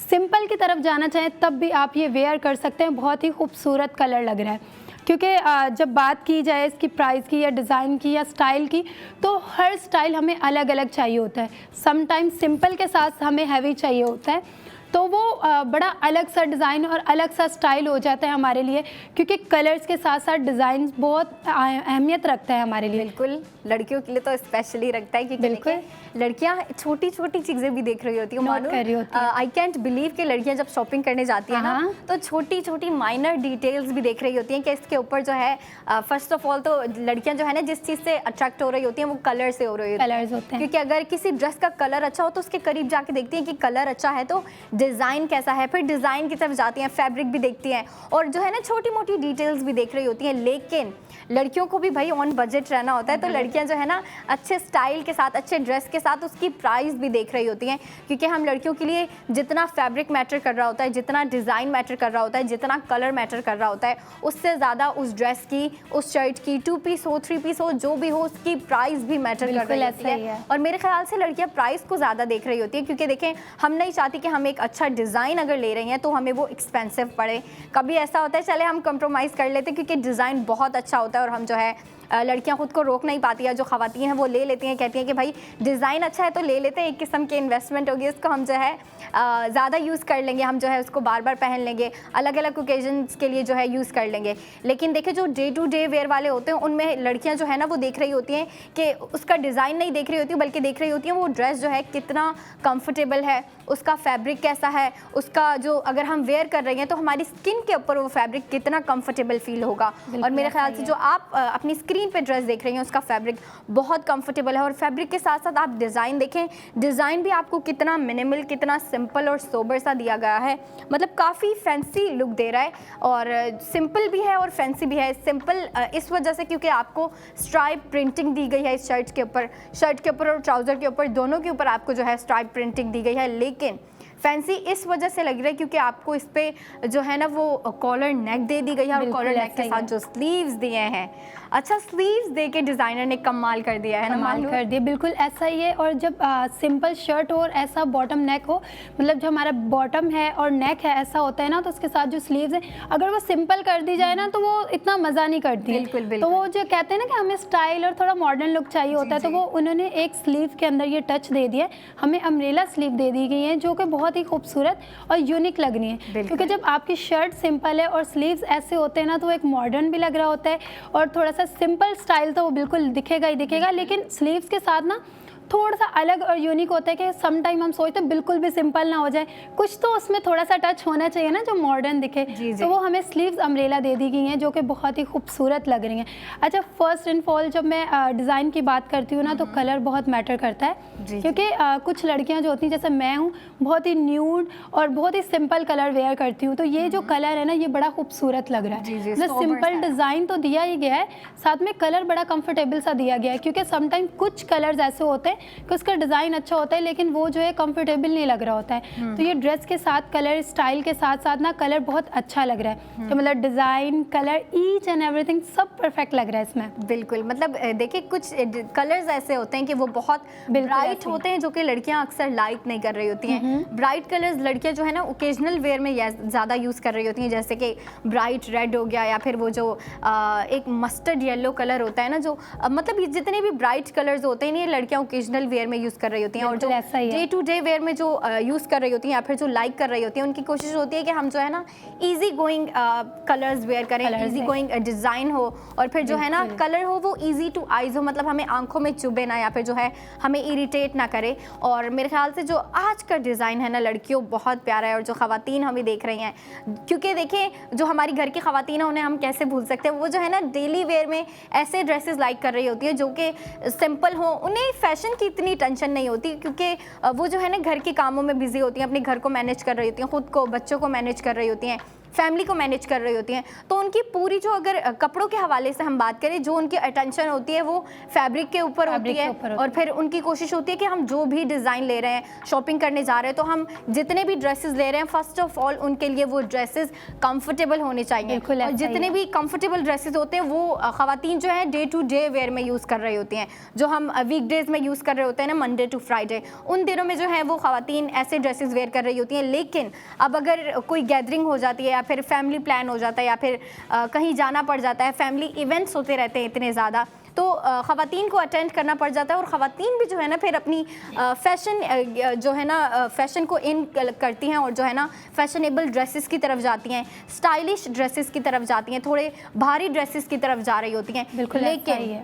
सिंपल की तरफ जाना चाहें तब भी आप ये वेयर कर सकते हैं। बहुत ही खूबसूरत कलर लग रहा है। क्योंकि जब बात की जाए इसकी प्राइस की या डिज़ाइन की या स्टाइल की, तो हर स्टाइल हमें अलग अलग चाहिए होता है। समटाइम्स सिंपल के साथ हमें हैवी चाहिए होता है, तो वो बड़ा अलग सा डिज़ाइन और अलग सा स्टाइल हो जाता है हमारे लिए, क्योंकि कलर्स के साथ साथ डिज़ाइन बहुत अहमियत रखता है हमारे लिए। बिल्कुल, लड़कियों के लिए तो स्पेशली रखता है, क्योंकि बिल्कुल लड़कियां छोटी छोटी चीज़ें भी देख रही होती हैं। आई कैंट बिलीव कि लड़कियां जब शॉपिंग करने जाती हैं ना, तो छोटी छोटी माइनर डिटेल्स भी देख रही होती हैं कि इसके ऊपर जो है, फर्स्ट ऑफ ऑल तो लड़कियां जो है ना जिस चीज़ से अट्रैक्ट हो रही होती हैं वो कलर से हो रही होती है। कलर्स होते हैं, क्योंकि अगर किसी ड्रेस का कलर अच्छा हो तो उसके करीब जाके देखती हैं कि कलर अच्छा है तो डिज़ाइन कैसा है, फिर डिज़ाइन की तरफ जाती हैं, फैब्रिक भी देखती हैं और जो है ना छोटी मोटी डिटेल्स भी देख रही होती हैं। लेकिन लड़कियों को भी भाई ऑन बजट रहना होता है, तो लड़कियां जो है ना अच्छे स्टाइल के साथ, अच्छे ड्रेस के साथ उसकी प्राइस भी देख रही होती हैं। क्योंकि हम लड़कियों के लिए जितना फैब्रिक मैटर कर रहा होता है, जितना डिज़ाइन मैटर कर रहा होता है, जितना कलर मैटर कर रहा होता है, उससे ज़्यादा उस ड्रेस की, उस शर्ट की, 2 पीस हो 3 पीस हो जो भी हो, उसकी प्राइस भी मैटर कर रही होती है। और मेरे ख्याल से लड़कियां प्राइस को ज़्यादा देख रही होती है, क्योंकि देखें हम नहीं चाहती कि हम एक अच्छा डिज़ाइन अगर ले रही हैं तो हमें वो एक्सपेंसिव पड़े। कभी ऐसा होता है चले हम कंप्रोमाइज़ कर लेते हैं क्योंकि डिज़ाइन बहुत अच्छा होता है और हम जो है लड़कियां खुद को रोक नहीं पाती है, जो ख़वातीन हैं वो ले लेती हैं, कहती हैं कि भाई डिज़ाइन अच्छा है तो ले लेते हैं, एक किस्म की इन्वेस्टमेंट होगी, इसको हम जो है ज़्यादा यूज़ कर लेंगे, हम जो है उसको बार बार पहन लेंगे, अलग अलग ओकेजन्स के लिए जो है यूज़ कर लेंगे। लेकिन देखिए जो डे टू डे वेयर वाले होते हैं उनमें लड़कियां जो है ना वो देख रही होती हैं कि उसका डिज़ाइन नहीं देख रही होती, बल्कि देख रही होती हैं वो ड्रेस जो है कितना कंफर्टेबल है, उसका फैब्रिक कैसा है, उसका जो अगर हम वेयर कर रहे हैं तो हमारी स्किन के ऊपर वो फैब्रिक कितना कंफर्टेबल फील होगा। और मेरे ख्याल से जो आप अपनी स्क्रीन पे ड्रेस देख रही हैं उसका फैब्रिक बहुत कंफर्टेबल है। और फैब्रिक के साथ साथ आप डिज़ाइन देखें, डिज़ाइन भी आपको कितना मिनिमल, कितना सिंपल और सोबर सा दिया गया है, मतलब काफ़ी फैंसी लुक दे रहा है। और सिंपल भी है और फैंसी भी है। सिंपल इस वजह से क्योंकि आपको स्ट्राइप प्रिंटिंग दी गई है इस शर्ट के ऊपर और ट्राउज़र के ऊपर, दोनों के ऊपर आपको जो है स्ट्राइप प्रिंटिंग दी गई है। लेकिन फैंसी इस वजह से लग रहा है क्योंकि आपको इस पे जो है ना वो कॉलर नेक दे दी गई है और कॉलर नेक के साथ जो स्लीव्स दिए हैं, अच्छा स्लीव्स दे के डिज़ाइनर ने कमाल कर दिया है ना, कमाल कर दिया, बिल्कुल ऐसा ही है। और जब सिंपल शर्ट हो और ऐसा बॉटम नेक हो, मतलब जो हमारा बॉटम है और नेक है ऐसा होता है ना, तो उसके साथ जो स्लीव्स है अगर वो सिंपल कर दी जाए ना तो वो इतना मज़ा नहीं करती। बिल्कुल बिल्कुल। तो वो जो कहते हैं ना कि हमें स्टाइल और थोड़ा मॉडर्न लुक चाहिए होता है, तो वो उन्होंने एक स्लीव के अंदर ये टच दे दिया है, हमें अम्ब्रेला स्लीव दे दी गई है जो कि बहुत ही खूबसूरत और यूनिक लग रही है। क्योंकि जब आपकी शर्ट सिंपल है और स्लीव्स ऐसे होते हैं ना तो वो एक मॉडर्न भी लग रहा होता है और थोड़ा सा सिंपल स्टाइल तो वो बिल्कुल दिखेगा ही दिखेगा, लेकिन स्लीव्स के साथ ना थोड़ा सा अलग और यूनिक होता है कि सम टाइम हम सोचते हैं बिल्कुल भी सिंपल ना हो जाए, कुछ तो उसमें थोड़ा सा टच होना चाहिए ना जो मॉडर्न दिखे। तो वो हमें स्लीव्स अम्ब्रेला दे दी गई हैं जो कि बहुत ही खूबसूरत लग रही हैं। अच्छा, फर्स्ट एंड ऑल जब मैं डिज़ाइन की बात करती हूँ ना तो कलर बहुत मैटर करता है, क्योंकि कुछ लड़कियाँ जो होती हैं जैसे मैं हूँ बहुत ही न्यूड और बहुत ही सिंपल कलर वेयर करती हूँ, तो ये जो कलर है ना ये बड़ा खूबसूरत लग रहा है। मतलब सिंपल डिज़ाइन तो दिया ही गया है, साथ में कलर बड़ा कंफर्टेबल सा दिया गया है, क्योंकि समटाइम कुछ कलर्स ऐसे होते हैं कि उसका डिज़ाइन अच्छा होता है लेकिन वो जो है कंफर्टेबल नहीं लग रहा होता है। तो ये ड्रेस के साथ कलर स्टाइल के साथ साथ ना कलर बहुत अच्छा लग रहा है, तो मतलब design colour each and everything सब परफेक्ट लग रहा है इसमें। बिल्कुल, मतलब देखिए कुछ कलर्स ऐसे होते हैं कि वो बहुत ब्राइट होते हैं जो कि लड़कियां अक्सर लाइक नहीं कर रही होती हैं। ब्राइट कलर्स लड़कियां जो है ना ओकेजनल वेयर में ज़्यादा यूज़ कर रही होती हैं, जैसे कि ब्राइट रेड हो गया या फिर वो जो एक मस्टर्ड येलो कलर होता है ना, जो मतलब ये जितने भी ब्राइट कलर्स होते हैं ये लड़कियां ओकेजनल वेयर में यूज़ कर रही होती हैं, और जो डे टू डे वेयर में जो यूज़ कर रही होती हैं या फिर जो लाइक कर रही होती हैं उनकी कोशिश होती है कि हम जो है ना ईजी गोइंग कलर्स वेयर करें, ईजी गोइंग डिज़ाइन हो, और फिर जो है ना कलर हो वो ईजी टू आइज हो, मतलब हमें आंखों में चुभे ना या फिर जो है हमें इरिटेट ना करे। और मेरे ख्याल से जो आज का डिज़ाइन है ना लड़कियों बहुत प्यारा है, और जो ख़वातीन हमें देख रही हैं, क्योंकि देखिए जो हमारी घर की ख़वातीन है उन्हें हम कैसे भूल सकते हैं, वो जो है ना डेली वेयर में ऐसे ड्रेसेस लाइक कर रही होती है जो कि सिंपल हो, उन्हें फैशन की इतनी टेंशन नहीं होती, क्योंकि वो जो है ना घर के कामों में बिजी होती हैं, अपने घर को मैनेज कर रही होती हैं, ख़ुद को बच्चों को मैनेज कर रही होती हैं, फैमिली को मैनेज कर रही होती हैं। तो उनकी पूरी जो अगर कपड़ों के हवाले से हम बात करें, जो उनकी अटेंशन होती है वो फैब्रिक के ऊपर होती है, और फिर उनकी कोशिश होती है कि हम जो भी डिज़ाइन ले रहे हैं, शॉपिंग करने जा रहे हैं, तो हम जितने भी ड्रेसेस ले रहे हैं फर्स्ट ऑफ ऑल उनके लिए वो ड्रेसेस कंफर्टेबल होने चाहिए, और जितने भी कंफर्टेबल ड्रेसेस होते हैं वो ख़वातीन जो है डे टू डे वेयर में यूज़ कर रही होती हैं, जो हम वीकडेज़ में यूज़ कर रहे होते हैं ना, मंडे टू फ्राइडे, उन दिनों में जो है वो ख़वातीन ऐसे ड्रेसेस वेयर कर रही होती हैं। लेकिन अब अगर कोई गैदरिंग हो जाती है, फिर फैमिली प्लान हो जाता है, या फिर कहीं जाना पड़ जाता है, फैमिली इवेंट्स होते रहते हैं इतने ज़्यादा, तो ख़वातीन को अटेंड करना पड़ जाता है, और ख़वातीन भी जो है ना फिर अपनी फैशन जो है ना फैशन को इन करती हैं, और जो है ना फैशनेबल ड्रेसेस की तरफ जाती हैं, स्टाइलिश ड्रेसेस की तरफ जाती हैं, थोड़े भारी ड्रेसेस की तरफ जा रही होती हैं। लेकिन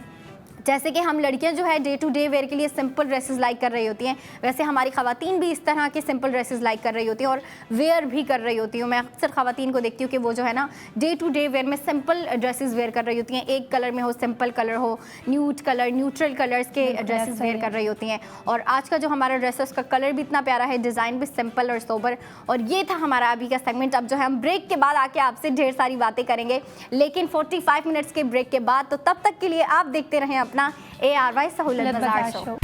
जैसे कि हम लड़कियां जो है डे टू डे वेयर के लिए सिंपल ड्रेसेस लाइक कर रही होती हैं, वैसे हमारी ख़वातीन भी इस तरह के सिंपल ड्रेसेस लाइक कर रही होती हैं और वेयर भी कर रही होती हूँ। मैं अक्सर ख़वातीन को देखती हूँ कि वो जो है ना डे टू डे वेयर में सिंपल ड्रेसेस वेयर कर रही होती हैं, एक कलर में हो, सिंपल कलर हो, न्यूड कलर, न्यूट्रल कलर्स के ड्रेसेस वेयर कर रही होती हैं। और आज का जो हमारा ड्रेस है उसका कलर भी इतना प्यारा है, डिज़ाइन भी सिंपल और सोबर। और ये था हमारा अभी का सेगमेंट। अब जो है हम ब्रेक के बाद आके आपसे ढेर सारी बातें करेंगे, लेकिन 45 मिनट्स के ब्रेक के बाद। तो तब तक के लिए आप देखते रहें अपना ARY सहूलत बाजार show.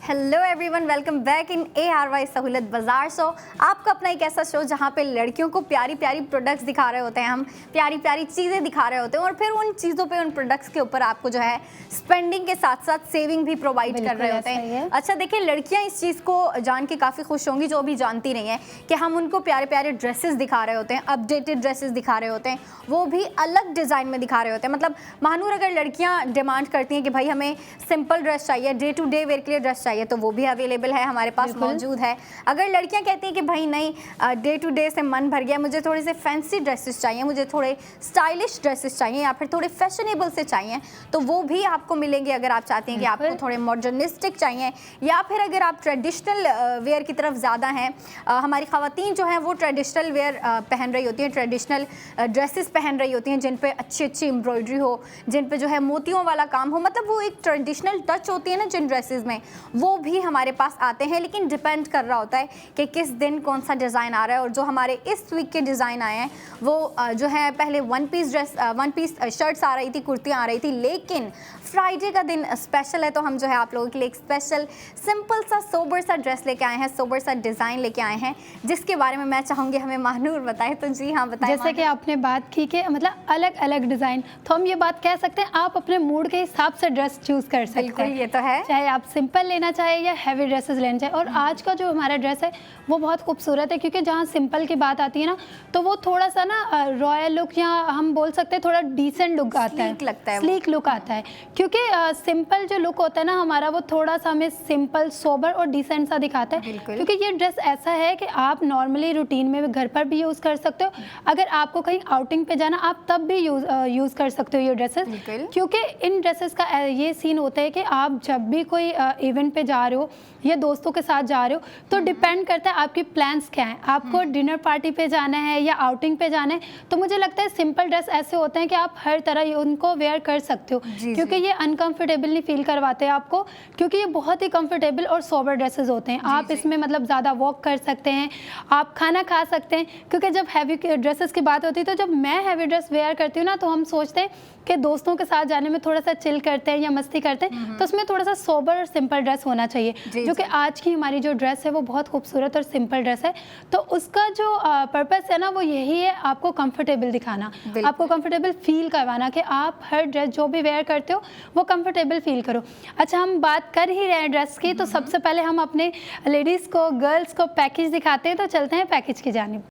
Hello everyone, welcome back in ARY सहूलत बाजार शो। आपका अपना एक ऐसा शो जहाँ पे लड़कियों को प्यारी प्यारी प्रोडक्ट्स दिखा रहे होते हैं, हम प्यारी प्यारी चीज़ें दिखा रहे होते हैं, और फिर उन चीज़ों पे, उन प्रोडक्ट्स के ऊपर आपको जो है स्पेंडिंग के साथ साथ सेविंग भी प्रोवाइड कर रहे होते हैं। अच्छा देखिए, लड़कियाँ इस चीज़ को जान के काफ़ी खुश होंगी जो अभी जानती नहीं है कि हम उनको प्यारे प्यारे ड्रेसेस दिखा रहे होते हैं, अपडेटेड ड्रेसेस दिखा रहे होते हैं, वो भी अलग डिज़ाइन में दिखा रहे होते हैं। मतलब महानूर अगर लड़कियाँ डिमांड करती हैं कि भाई हमें सिंपल ड्रेस चाहिए, डे टू डे वेयर के लिए ड्रेस चाहिए, तो वो भी अवेलेबल है, हमारे पास मौजूद है। अगर लड़कियां कहती हैं कि भाई नहीं, डे टू डे से मन भर गया, मुझे थोड़े से फैंसी ड्रेसेस चाहिए, मुझे थोड़े स्टाइलिश ड्रेसेस चाहिए, या फिर थोड़े फैशनेबल से चाहिए, तो वो भी आपको मिलेंगे। अगर आप चाहते हैं कि आपको थोड़े मॉडर्निस्टिक चाहिए, या फिर अगर आप ट्रेडिशनल वेयर की तरफ ज़्यादा हैं, हमारी ख़वातीन जो हैं वो ट्रेडिशनल वेयर पहन रही होती हैं, ट्रेडिशनल ड्रेसेस पहन रही होती हैं जिन पे अच्छी अच्छी एम्ब्रॉयडरी हो, जिन पे जो है मोतियों वाला काम हो, मतलब वो एक ट्रेडिशनल टच होती है ना जिन ड्रेसेस में, वो भी हमारे पास आते हैं। लेकिन डिपेंड कर रहा होता है कि किस दिन कौन सा डिज़ाइन आ रहा है। और जो हमारे इस वीक के डिज़ाइन आए हैं वो जो है पहले वन पीस शर्ट्स आ रही थी, कुर्तियाँ आ रही थी, लेकिन फ्राइडे का दिन स्पेशल है, तो हम जो है आप लोगों के लिए एक स्पेशल सिंपल सा सोबर सा ड्रेस लेके आए हैं, सोबर सा डिज़ाइन लेके आए हैं, जिसके बारे में मैं चाहूँगी हमें महानूर बताए। तो जी हाँ बताएं। जैसे कि आपने बात की कि मतलब अलग अलग डिज़ाइन, तो हम ये बात कह सकते हैं आप अपने मूड के हिसाब से ड्रेस चूज़ कर सकते हैं। ये तो है, चाहे आप सिंपल लेना चाहिए या हैवी ड्रेसेस लेने चाहिए। और आज का जो हमारा ड्रेस है वो बहुत खूबसूरत है, क्योंकि जहाँ सिंपल की बात आती है ना तो वो थोड़ा सा ना रॉयल लुक या हम बोल सकते हैं थोड़ा डिसेंट लुक आता है, लगता है, स्लीक लुक आता है। क्योंकि सिंपल जो लुक होता है ना हमारा वो थोड़ा सा हमें सिंपल सोबर और डिसेंट सा दिखाता है। क्योंकि ये ड्रेस ऐसा है कि आप नॉर्मली रूटीन में घर पर भी यूज़ कर सकते हो, अगर आपको कहीं आउटिंग पे जाना आप तब भी यूज़ कर सकते हो ये ड्रेसेस। क्योंकि इन ड्रेसेस का ये सीन होता है कि आप जब भी कोई इवेंट पे जा रहे हो या दोस्तों के साथ जा रहे हो तो डिपेंड करता है आपकी प्लान्स क्या हैं। आपको डिनर पार्टी पे जाना है या आउटिंग पे जाना है, तो मुझे लगता है सिंपल ड्रेस ऐसे होते हैं कि आप हर तरह उनको वेयर कर सकते हो, क्योंकि ये अनकंफर्टेबल नहीं फील करवाते आपको, क्योंकि ये बहुत ही कंफर्टेबल और सोबर ड्रेसेस होते हैं। आप इसमें मतलब ज़्यादा वॉक कर सकते हैं, आप खाना खा सकते हैं। क्योंकि जब हैवी ड्रेसेस की बात होती है तो जब मैं हैवी ड्रेस वेयर करती हूँ ना तो हम सोचते हैं कि दोस्तों के साथ जाने में थोड़ा सा चिल करते हैं या मस्ती करते हैं, तो उसमें थोड़ा सा सोबर और सिंपल ड्रेस होना चाहिए। जो कि आज की हमारी जो ड्रेस है वो बहुत खूबसूरत और सिंपल ड्रेस है। तो उसका जो पर्पस है ना वो यही है, आपको कंफर्टेबल दिखाना, आपको कंफर्टेबल फील करवाना कि आप हर ड्रेस जो भी वेयर करते हो वो कंफर्टेबल फील करो। अच्छा, हम बात कर ही रहे हैं ड्रेस की, तो सबसे पहले हम अपने लेडीज़ को, गर्ल्स को पैकेज दिखाते हैं। तो चलते हैं पैकेज की जानिब।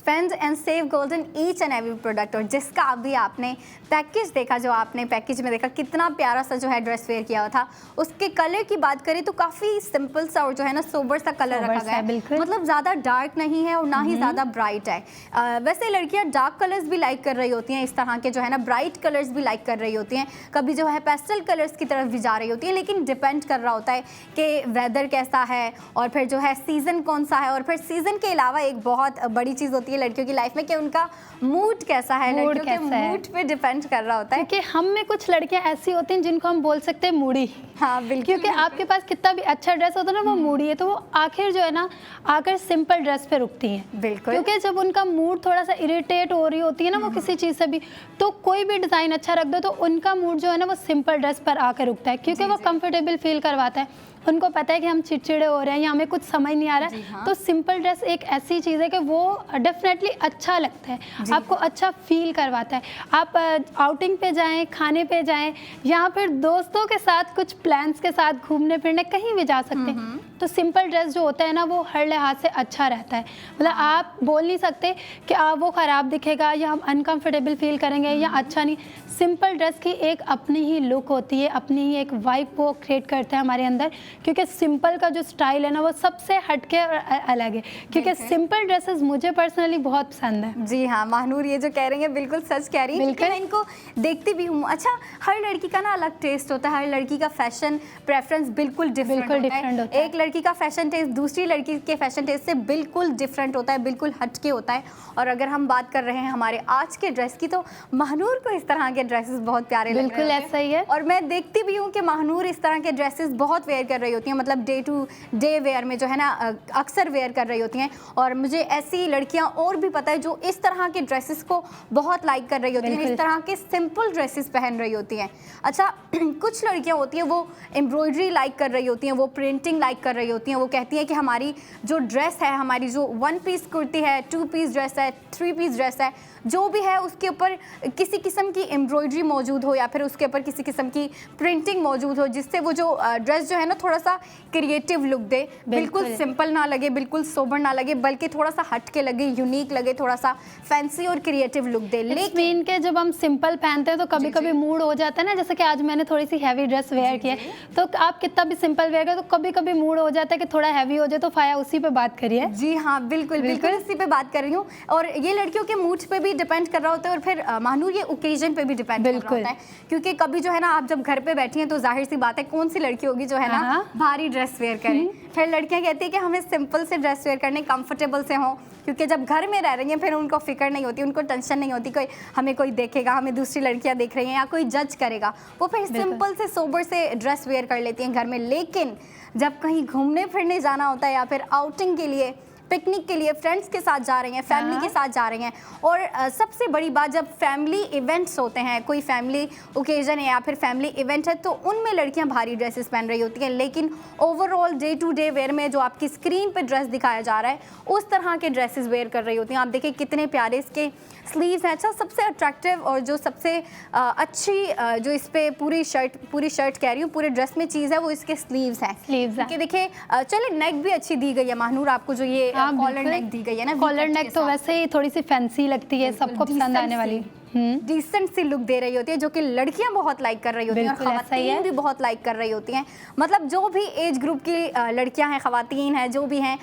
Spend and save golden each and every product. और जिसका अभी आपने पैकेज देखा, जो आपने पैकेज में देखा कितना प्यारा सा जो है ड्रेस वेयर किया हुआ था, उसके कलर की बात करें तो काफ़ी सिंपल सा और जो है ना सोबर सा कलर रखा गया है। मतलब ज़्यादा डार्क नहीं है और ना ही ज़्यादा ब्राइट है। वैसे लड़कियाँ डार्क कलर्स भी लाइक कर रही होती हैं, इस तरह के जो है ना ब्राइट कलर्स भी लाइक कर रही होती हैं, कभी जो है पेस्टल कलर्स की तरफ भी जा रही होती है। लेकिन डिपेंड कर रहा होता है कि वेदर कैसा है और फिर जो है सीज़न कौन सा है। और फिर सीज़न के अलावा एक बहुत बड़ी चीज़ होती है लड़कियों की लाइफ में कि उनका मूड कैसा है, लड़कियों के मूड पे डिपेंड कर रहा होता है। क्योंकि हम में कुछ लड़कियां ऐसी होती हैं जिनको हम बोल सकते हैं मूडी। हाँ बिल्कुल। क्योंकि आपके पास कितना भी अच्छा ड्रेस होता है ना वो मूडी है, तो वो आखिर जो है ना आकर सिंपल ड्रेस पे रुकती हैं। बिल्कुल। क्योंकि जब उनका मूड थोड़ा सा इरिटेट हो रही होती है ना वो किसी चीज़ से भी, तो कोई भी डिज़ाइन अच्छा रख दो तो उनका मूड जो है ना वो सिंपल ड्रेस पर आकर रुकता है, क्योंकि वो कंफर्टेबल फील करवाता है। उनको पता है कि हम चिड़चिड़े हो रहे हैं या हमें कुछ समझ नहीं आ रहा है। हाँ। तो सिंपल ड्रेस एक ऐसी चीज़ है कि वो डेफिनेटली अच्छा लगता है, आपको अच्छा फील करवाता है। आप आउटिंग पे जाएं, खाने पे जाएं या फिर दोस्तों के साथ कुछ प्लान्स के साथ घूमने फिरने कहीं भी जा सकते हैं। तो सिंपल ड्रेस जो होता है ना वो हर लिहाज से अच्छा रहता है। मतलब आप बोल नहीं सकते कि वो ख़राब दिखेगा या हम अनकंफर्टेबल फील करेंगे या अच्छा नहीं। सिंपल ड्रेस की एक अपनी ही लुक होती है, अपनी ही एक वाइब वो क्रिएट करता है हमारे अंदर, क्योंकि सिंपल का जो स्टाइल है ना वो सबसे हटके और अलग है, क्योंकि सिंपल ड्रेसेस मुझे पर्सनली बहुत पसंद है। जी हाँ, महानूर ये जो कह रही है बिल्कुल सच कह रही है, क्योंकि मैं इनको देखती भी हूँ। अच्छा, हर लड़की का ना अलग टेस्ट होता है, हर लड़की का फैशन प्रेफरेंस बिल्कुल डिफरेंट होता है। एक लड़की का फैशन टेस्ट दूसरी लड़की के फैशन टेस्ट से बिल्कुल डिफरेंट होता है, बिल्कुल हटके होता है। और अगर हम बात कर रहे हैं हमारे आज के ड्रेस की, तो महानूर को इस तरह के ड्रेसेस बहुत प्यारे लग रहे हैं। बिल्कुल ऐसा ही है। और मैं देखती भी हूँ कि महानूर इस तरह के ड्रेसेस बहुत वेयर कर रही होती हैं, मतलब डे टू डे वेयर में जो है ना अक्सर वेयर कर रही होती हैं। और मुझे ऐसी लड़कियाँ और भी पता है जो इस तरह के ड्रेसेस को बहुत लाइक कर रही होती हैं, इस तरह के सिंपल ड्रेसेस पहन रही होती हैं। अच्छा, कुछ लड़कियाँ होती हैं वो एम्ब्रॉयडरी लाइक कर रही होती हैं, वो प्रिंटिंग लाइक कर रही होती हैं, वो कहती हैं कि हमारी जो ड्रेस है, हमारी जो 1 पीस कुर्ती है, 2 पीस ड्रेस है, 3 पीस ड्रेस है, जो भी है उसके ऊपर किसी किस्म की एम्ब्रॉयडरी मौजूद हो या फिर उसके ऊपर किसी किस्म की प्रिंटिंग मौजूद हो, जिससे वो जो ड्रेस जो है ना थोड़ा सा क्रिएटिव लुक दे, बिल्कुल सिंपल ना लगे, बिल्कुल सोबर ना लगे, बल्कि थोड़ा सा हट के लगे, यूनिक लगे, थोड़ा सा फैंसी और क्रिएटिव लुक दे। लेकिन के जब हम सिंपल पहनते हैं तो कभी कभी मूड हो जाता है ना, जैसे कि आज मैंने थोड़ी सी हैवी ड्रेस वेयर की है, तो आप कितना भी सिंपल वेयर करें तो कभी कभी मूड हो जाता है कि थोड़ा हैवी हो जाए, तो फाया उसी पे बात करिए। जी हाँ, बिल्कुल बिल्कुल इसी पे बात कर रही हूँ। और ये लड़कियों के मूड पे भी डिपेंड कर रहा होता है, और फिर महानूर ये ओकेजन पे भी डिपेंड कर रहा होता है, क्योंकि कभी जो है ना आप जब घर पे बैठी हैं तो जाहिर सी बात है कौन सी लड़की होगी जो है ना भारी ड्रेस वेयर करे। फिर लड़कियां कहती है कि हमें सिंपल से ड्रेस वेयर करने, कंफर्टेबल से हों, क्योंकि जब घर में रह रही हैं फिर उनको फिक्र नहीं होती, उनको टेंशन नहीं होती कोई हमें कोई देखेगा, हमें दूसरी लड़कियां देख रही हैं या कोई जज करेगा, वो फिर सिंपल से सोबर से ड्रेस वेयर कर लेती हैं घर में। लेकिन जब कहीं घूमने फिरने जाना होता है या फिर आउटिंग के लिए, पिकनिक के लिए फ्रेंड्स के साथ जा रही हैं, फैमिली के साथ जा रही हैं, और सबसे बड़ी बात जब फैमिली इवेंट्स होते हैं, कोई फैमिली ओकेजन है या फिर फैमिली इवेंट है, तो उनमें लड़कियां भारी ड्रेसेस पहन रही होती हैं। लेकिन overall day to day wear में जो आपकी स्क्रीन पे ड्रेस दिखाया जा रहा है उस तरह के ड्रेसेस वेयर कर रही होती हैं। आप देखिए कितने प्यारे इसके स्लीव्स हैं। अच्छा, सबसे अट्रैक्टिव और जो सबसे अच्छी जो इस पे पूरी शर्ट कह रही हूँ, पूरे ड्रेस में चीज़ है वो इसके स्लीव्स हैं। क्योंकि देखिए चलिए नेक भी अच्छी दी गई है महानूर आपको, जो ये कॉलर नेक दी गई है ना, कॉलर नेक तो वैसे ही थोड़ी सी फैंसी लगती है, सबको पसंद आने वाली डिसेंट सी लुक दे रही होती है, जो कि लड़कियां बहुत लाइक कर रही होती हैं और खवातीन भी बहुत लाइक कर रही होती हैं। मतलब जो भी एज ग्रुप की लड़कियां हैं, खवातीन हैं, जो भी हैं,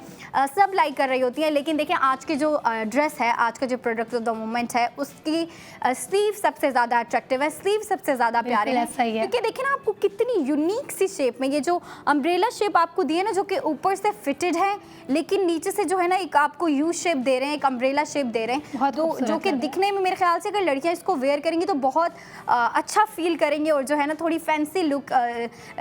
सब लाइक कर रही होती हैं। लेकिन देखिए आज की जो ड्रेस है, आज का जो प्रोडक्ट ऑफ द मोमेंट है, उसकी स्लीव सबसे ज़्यादा अट्रैक्टिव है, स्लीव सबसे ज़्यादा प्यारे हैं, क्योंकि देखिए ना आपको कितनी यूनिक सी शेप में ये जो अम्ब्रेला शेप आपको दी है ना, जो कि ऊपर से फिटेड है लेकिन नीचे से जो है ना एक आपको यू शेप दे रहे हैं, एक अम्ब्रेला शेप दे रहे हैं, जो कि दिखने में मेरे ख्याल से अगर लड़कियां इसको वेयर करेंगी तो बहुत अच्छा फील करेंगे और जो है ना थोड़ी फैंसी लुक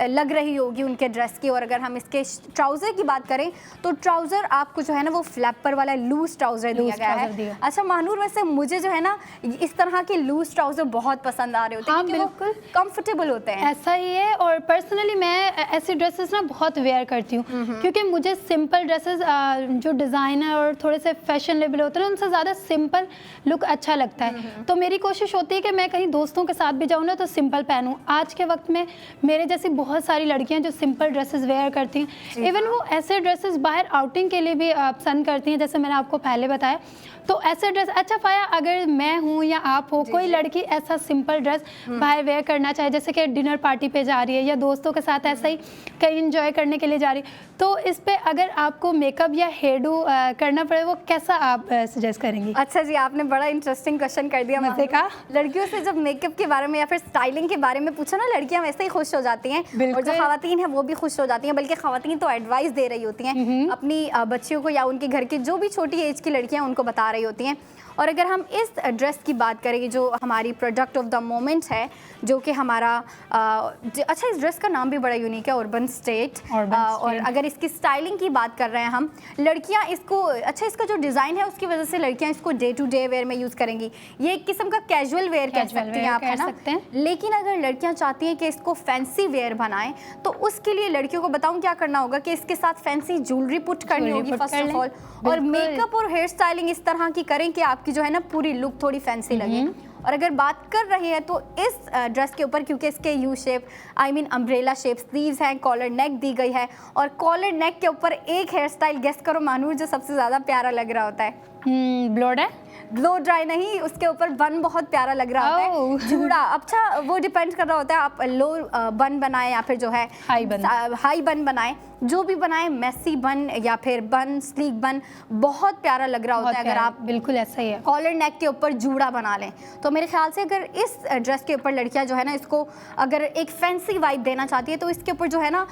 लग रही होगी उनके ड्रेस की। और अगर हम इसके ट्राउज़र की बात करें तो ट्राउज़र आपको जो है ना वो फ्लैपर वाला लूज ट्राउज़र दिया गया है। अच्छा महानूर, वैसे मुझे जो है ना इस तरह के लूज ट्राउज़र बहुत पसंद आ रहे होते हैं, बिल्कुल कंफर्टेबल होते हैं। ऐसा ही है, और पर्सनली मैं ऐसी ड्रेसेस ना बहुत वेयर करती हूँ, क्योंकि मुझे सिंपल ड्रेसेस जो डिज़ाइनर और थोड़े से फैशनेबल होते हैं उनसे ज़्यादा सिंपल लुक अच्छा लगता है। तो मेरी कोशिश होती है कि मैं कहीं दोस्तों के साथ भी जाऊँ ना तो सिंपल पहनूँ। आज के वक्त में मेरे जैसी बहुत सारी लड़कियां जो सिंपल ड्रेसेस वेयर करती हैं, इवन वो ऐसे ड्रेसेस बाहर आउटिंग के लिए भी पसंद करती हैं, जैसे मैंने आपको पहले बताया। तो ऐसे ड्रेस, अच्छा फाया, अगर मैं हूँ या आप हो, कोई लड़की ऐसा सिंपल ड्रेस बाहर वेयर करना चाहे, जैसे कि डिनर पार्टी पे जा रही है या दोस्तों के साथ ऐसा ही कहीं इंजॉय करने के लिए जा रही है, तो इस पे अगर आपको मेकअप या हेयर डू करना पड़े, वो कैसा आप सजेस्ट करेंगी? अच्छा जी, आपने बड़ा इंटरेस्टिंग क्वेश्चन कर दिया मजे का। लड़कियों से जब मेकअप के बारे में या फिर स्टाइलिंग के बारे में पूछा ना, लड़कियां वैसे ही खुश हो जाती हैं और जो खवातीन है वो भी खुश हो जाती हैं, बल्कि खवातीन तो एडवाइस दे रही होती हैं अपनी बच्चियों को या उनके घर के जो भी छोटी एज की लड़कियां उनको बता रही होती हैं। और अगर हम इस ड्रेस की बात करें जो हमारी प्रोडक्ट ऑफ द मोमेंट है, जो कि हमारा अच्छा, इस ड्रेस का नाम भी बड़ा यूनिक है, अर्बन स्टेट। और अगर इसकी स्टाइलिंग की बात कर रहे हैं हम, लड़कियां इसको, अच्छा इसका जो डिज़ाइन है उसकी वजह से लड़कियां इसको डे टू डे वेयर में यूज़ करेंगी। ये एक किस्म का कैजुअल वेयर कह सकती हैं आप, है ना। लेकिन अगर लड़कियां चाहती हैं कि इसको फैंसी वेयर बनाएं, तो उसके लिए लड़कियों को बताऊं क्या करना होगा कि इसके साथ फैंसी ज्वेलरी पुट करनी होगी फर्स्ट ऑफ ऑल, और मेकअप और हेयर स्टाइलिंग इस तरह की करें कि आपकी जो है ना पूरी लुक थोड़ी फैंसी लगे। और अगर बात कर रहे हैं तो इस ड्रेस के ऊपर, क्योंकि इसके U shape, I mean umbrella shape sleeves हैं, कॉलर नेक दी गई है, और कॉलर नेक के ऊपर एक हेयर स्टाइल गेस करो मानूर जो सबसे ज़्यादा प्यारा लग रहा होता है। Blow dry? ग्लो ड्राई नहीं, उसके ऊपर बन बहुत प्यारा लग रहा होता है, जूड़ा। अच्छा, वो डिपेंड कर रहा होता है आप लो बन बनाएं या फिर जो है हाई बन बनाएं, जो भी बनाएं, मेसी बन या फिर बन, स्लीक बन, बहुत प्यारा लग रहा होता है। अगर आप बिल्कुल ऐसा ही है, कॉलर नेक के ऊपर जूड़ा बना लें तो मेरे ख्याल से अगर इस ड्रेस के ऊपर लड़कियां जो है ना इसको अगर एक फैंसी वाइब देना चाहती है तो इसके ऊपर जो है ना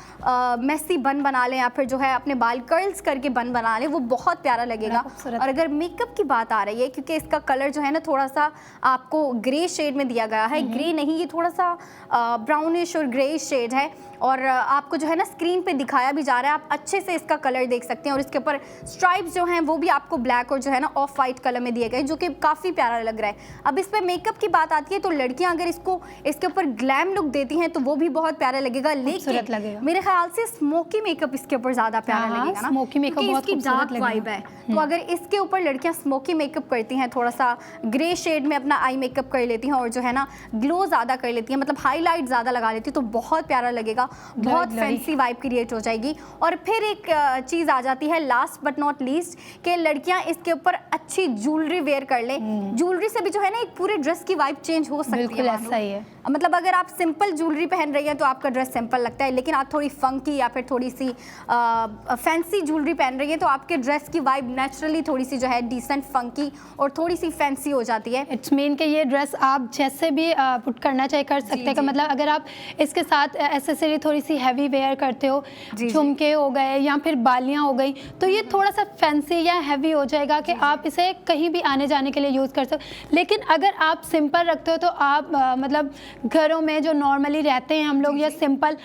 मेसी बन बना लें या फिर जो है अपने बाल कर्ल्स करके बन बना लें, वो बहुत प्यारा लगेगा। और अगर मेकअप की बात आ रही है, क्योंकि इसका कलर जो है ना थोड़ा सा आपको ग्रे शेड में दिया गया है, ग्रे नहीं, ये थोड़ा सा ब्राउनिश और ग्रे शेड है, और आपको जो है ना स्क्रीन पे दिखाया भी जा रहा है, आप अच्छे से इसका कलर देख सकते हैं। और इसके ऊपर स्ट्राइप्स जो हैं वो भी आपको ब्लैक और जो है ना ऑफ वाइट कलर में दिए गए, जो कि काफ़ी प्यारा लग रहा है। अब इस पे मेकअप की बात आती है तो लड़कियां अगर इसको इसके ऊपर ग्लैम लुक देती हैं तो वो भी बहुत प्यारा लगेगा, लेकिन मेरे ख्याल से स्मोकी मेकअप इसके ऊपर ज़्यादा प्यारा लगेगा ना, स्मोकी मेकअप बहुत डार्क वाइब है। तो अगर इसके ऊपर लड़कियां स्मोकी मेकअप करती हैं, थोड़ा सा ग्रे शेड में अपना आई मेकअप कर लेती हैं और जो है ना ग्लो ज़्यादा कर लेती हैं, मतलब हाईलाइट ज़्यादा लगा लेती हैं, तो बहुत प्यारा लगेगा, बहुत फैंसी वाइब क्रिएट हो जाएगी। और फिर एक चीज़ आ जाती है लास्ट बट नॉट लीस्ट, कि लड़कियां इसके ऊपर अच्छी ज्वेलरी वेयर कर लें। ज्वेलरी से भी जो है ना एक पूरे ड्रेस की वाइब चेंज हो सकती है। बिल्कुल ऐसा ही है, मतलब अगर आप सिंपल ज्वेलरी पहन रही हैं तो आपका ड्रेस सिंपल लगता है, लेकिन आप थोड़ी फंकी या फिर थोड़ी सी फैंसी ज्वेलरी पहन रही हैं तो आपके ड्रेस की वाइब नेचुरली थोड़ी सी जो है डिसेंट, फंकी और थोड़ी सी फैंसी हो जाती है। इट्स मीन कि ये ड्रेस आप जैसे भी पुट करना चाहे कर सकते हैं। मतलब अगर आप इसके साथ एसेसरी थोड़ी सी हैवी वेयर करते हो, झुमके हो गए या फिर बालियाँ हो गई, तो ये थोड़ा सा फैंसी या हैवी हो जाएगा कि आप इसे कहीं भी आने जाने के लिए यूज़ कर सकते। लेकिन अगर आप सिंपल रखते हो तो आप मतलब घरों में जो नॉर्मली रहते हैं हम लोग, या सिंपल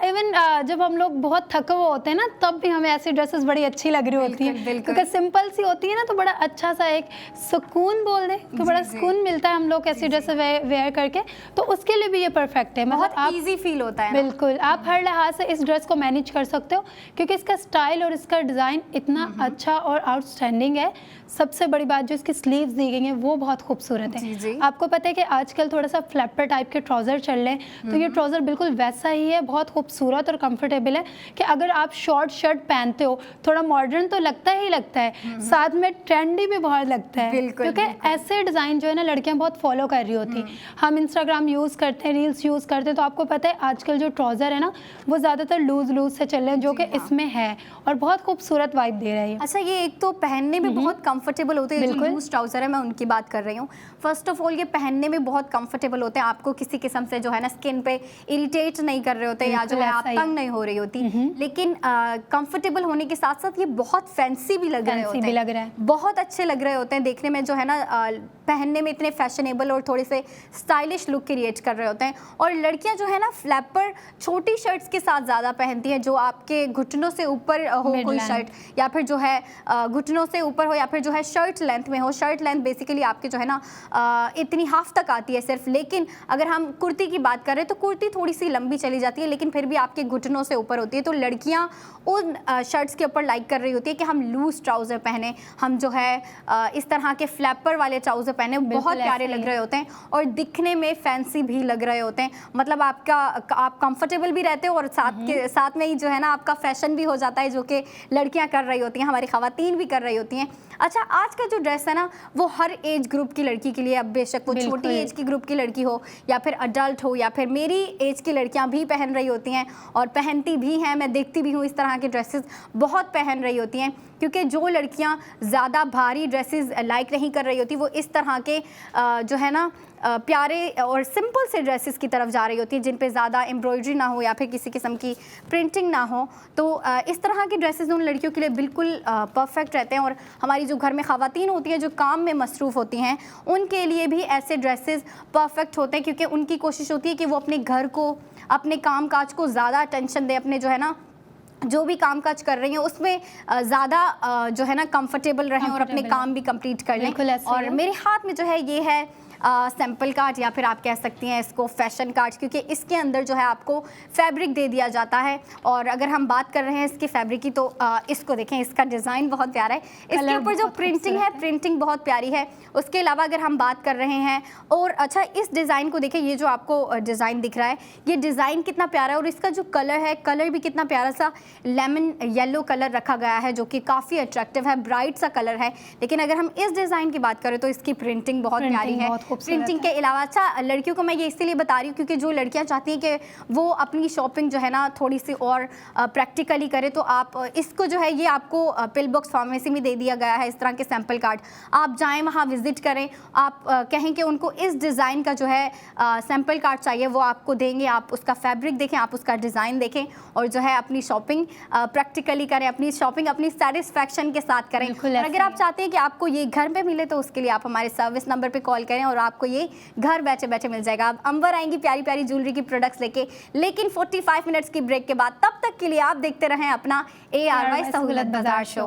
इवन जब हम लोग बहुत थके हुए होते हैं ना, तब भी हमें ऐसी ड्रेसेस बड़ी अच्छी लग रही होती हैं, क्योंकि सिंपल सी होती है ना, तो बड़ा अच्छा सा एक सुकून बोल दे तो बड़ा सुकून मिलता है हम लोग ऐसी ड्रेसेस वेयर करके, तो उसके लिए भी ये परफेक्ट है। मतलब बहुत इजी फील होता है। बिल्कुल, आप हर लिहाज से इस ड्रेस को मैनेज कर सकते हो, क्योंकि इसका स्टाइल और इसका डिज़ाइन इतना अच्छा और आउटस्टैंडिंग है। सबसे बड़ी बात जो इसकी स्लीव्स दी गई हैं वो बहुत खूबसूरत है। आपको पता है कि आजकल थोड़ा सा फ्लैपर टाइप के ट्राउज़र चल रहे हैं, तो ये ट्राउज़र बिल्कुल वैसा ही है, बहुत खूबसूरत और कंफर्टेबल है कि अगर आप शॉर्ट शर्ट पहनते हो, थोड़ा मॉडर्न तो लगता ही लगता है, साथ में ट्रेंडी भी बहुत लगता है, क्योंकि ऐसे डिज़ाइन जो है ना लड़कियाँ बहुत फॉलो कर रही होती हैं। हम इंस्टाग्राम यूज़ करते हैं, रील्स यूज़ करते हैं, तो आपको पता है आजकल जो ट्राउज़र है ना वो ज़्यादातर लूज से चल रहे हैं, जो कि इसमें है और बहुत खूबसूरत वाइब दे रहा है। अच्छा, ये एक तो पहनने में बहुत कंफर्टेबल होते हैं, जो लूज ट्राउजर है मैं उनकी बात कर रही हूँ। फर्स्ट ऑफ ऑल ये पहनने में बहुत कंफर्टेबल होते हैं, आपको किसी किस्म से जो है ना स्किन पे इरिटेट नहीं कर रहे होते या जो है आप तंग नहीं हो रही होती। लेकिन कंफर्टेबल होने के साथ साथ ये बहुत फैंसी भी लग रहे होते हैं, बहुत अच्छे लग रहे होते हैं देखने में, जो है ना पहनने में इतने फैशनेबल और थोड़े से स्टाइलिश लुक क्रिएट कर रहे होते हैं। और लड़कियां जो है ना फ्लैपर छोटी शर्ट्स के साथ ज़्यादा पहनती हैं, जो आपके घुटनों से ऊपर हो कोई शर्ट, या फिर जो है घुटनों से ऊपर हो, या फिर जो है शर्ट लेंथ में हो। शर्ट लेंथ बेसिकली आपके जो है ना इतनी हाफ तक आती है सिर्फ, लेकिन अगर हम कुर्ती की बात करें तो कुर्ती थोड़ी सी लंबी चली जाती है, लेकिन फिर भी आपके घुटनों से ऊपर होती है। तो लड़कियां उन शर्ट्स के ऊपर लाइक कर रही होती है कि हम लूज ट्राउज़र पहने, हम जो है इस तरह के फ्लैपर वाले ट्राउज़र पहने, बहुत प्यारे लग रहे होते हैं और दिखने में फैंसी भी लग रहे होते हैं। मतलब आप कंफर्टेबल भी रहते हो और साथ में ही जो है ना आपका फैशन भी हो जाता है, जो कि लड़कियां कर रही होती हैं, हमारी ख़वातीन भी कर रही होती हैं। अच्छा, आज का जो ड्रेस है ना वो हर एज ग्रुप की लड़की के लिए, अब बेशक वो छोटी एज की ग्रुप की लड़की हो या फिर अडल्ट हो या फिर मेरी एज की लड़कियां भी पहन रही होती हैं और पहनती भी हैं। मैं देखती भी हूँ इस तरह के ड्रेसेस बहुत पहन रही होती हैं, क्योंकि जो लड़कियां ज़्यादा भारी ड्रेसेस लाइक नहीं कर रही होती वो इस तरह के जो है ना प्यारे और सिंपल से ड्रेसेस की तरफ जा रही होती है, जिन पे ज़्यादा एम्ब्रॉयडरी ना हो या फिर किसी किस्म की प्रिंटिंग ना हो। तो इस तरह के ड्रेसेस उन लड़कियों के लिए बिल्कुल परफेक्ट रहते हैं। और हमारी जो घर में ख़वातीन होती हैं जो काम में मसरूफ़ होती हैं, उनके लिए भी ऐसे ड्रेसेस परफेक्ट होते हैं, क्योंकि उनकी कोशिश होती है कि वो अपने घर को, अपने काम काज को ज़्यादा अटेंशन दें, अपने जो है ना जो भी काम काज कर रही हैं उसमें ज़्यादा जो है ना कंफर्टेबल रहें और अपने काम भी कंप्लीट कर लें। और मेरे हाथ में जो है ये है सैम्पल कार्ड या फिर आप कह सकती हैं इसको फैशन कार्ड, क्योंकि इसके अंदर जो है आपको फैब्रिक दे दिया जाता है। और अगर हम बात कर रहे हैं इसकी फैब्रिक की तो इसको देखें, इसका डिज़ाइन बहुत प्यारा है, इसके ऊपर जो प्रिंटिंग है प्रिंटिंग बहुत प्यारी है। उसके अलावा अगर हम बात कर रहे हैं और अच्छा इस डिज़ाइन को देखें, ये जो आपको डिज़ाइन दिख रहा है ये डिज़ाइन कितना प्यारा है और इसका जो कलर है कलर भी कितना प्यारा सा लेमन येलो कलर रखा गया है जो कि काफ़ी अट्रैक्टिव है, ब्राइट सा कलर है। लेकिन अगर हम इस डिज़ाइन की बात करें तो इसकी प्रिंटिंग बहुत प्यारी है। प्रिंटिंग के अलावा अच्छा लड़कियों को मैं ये इसीलिए बता रही हूँ क्योंकि जो लड़कियाँ चाहती हैं कि वो अपनी शॉपिंग जो है ना थोड़ी सी और प्रैक्टिकली करे, तो आप इसको जो है ये आपको पिल बॉक्स फार्मेसी में दे दिया गया है इस तरह के सैम्पल कार्ड। आप जाएँ वहाँ विजिट करें, आप कहें कि उनको इस डिज़ाइन का जो है सैम्पल कार्ड चाहिए, वो आपको देंगे। आप उसका फैब्रिक देखें, आप उसका डिज़ाइन देखें और जो है अपनी शॉपिंग प्रैक्टिकली करें, अपनी शॉपिंग अपनी सेटिस्फैक्शन के साथ करें। और अगर आप चाहते हैं कि आपको ये घर पे मिले तो उसके लिए आप हमारे सर्विस नंबर पे कॉल करें और आपको ये घर बैठे बैठे मिल जाएगा। अब अंबर आएंगी प्यारी प्यारी ज्वेलरी की प्रोडक्ट्स लेके, लेकिन 45 मिनट्स की ब्रेक के बाद। तब तक के लिए आप देखते रहें अपना ARY सहूलत बाजार शो।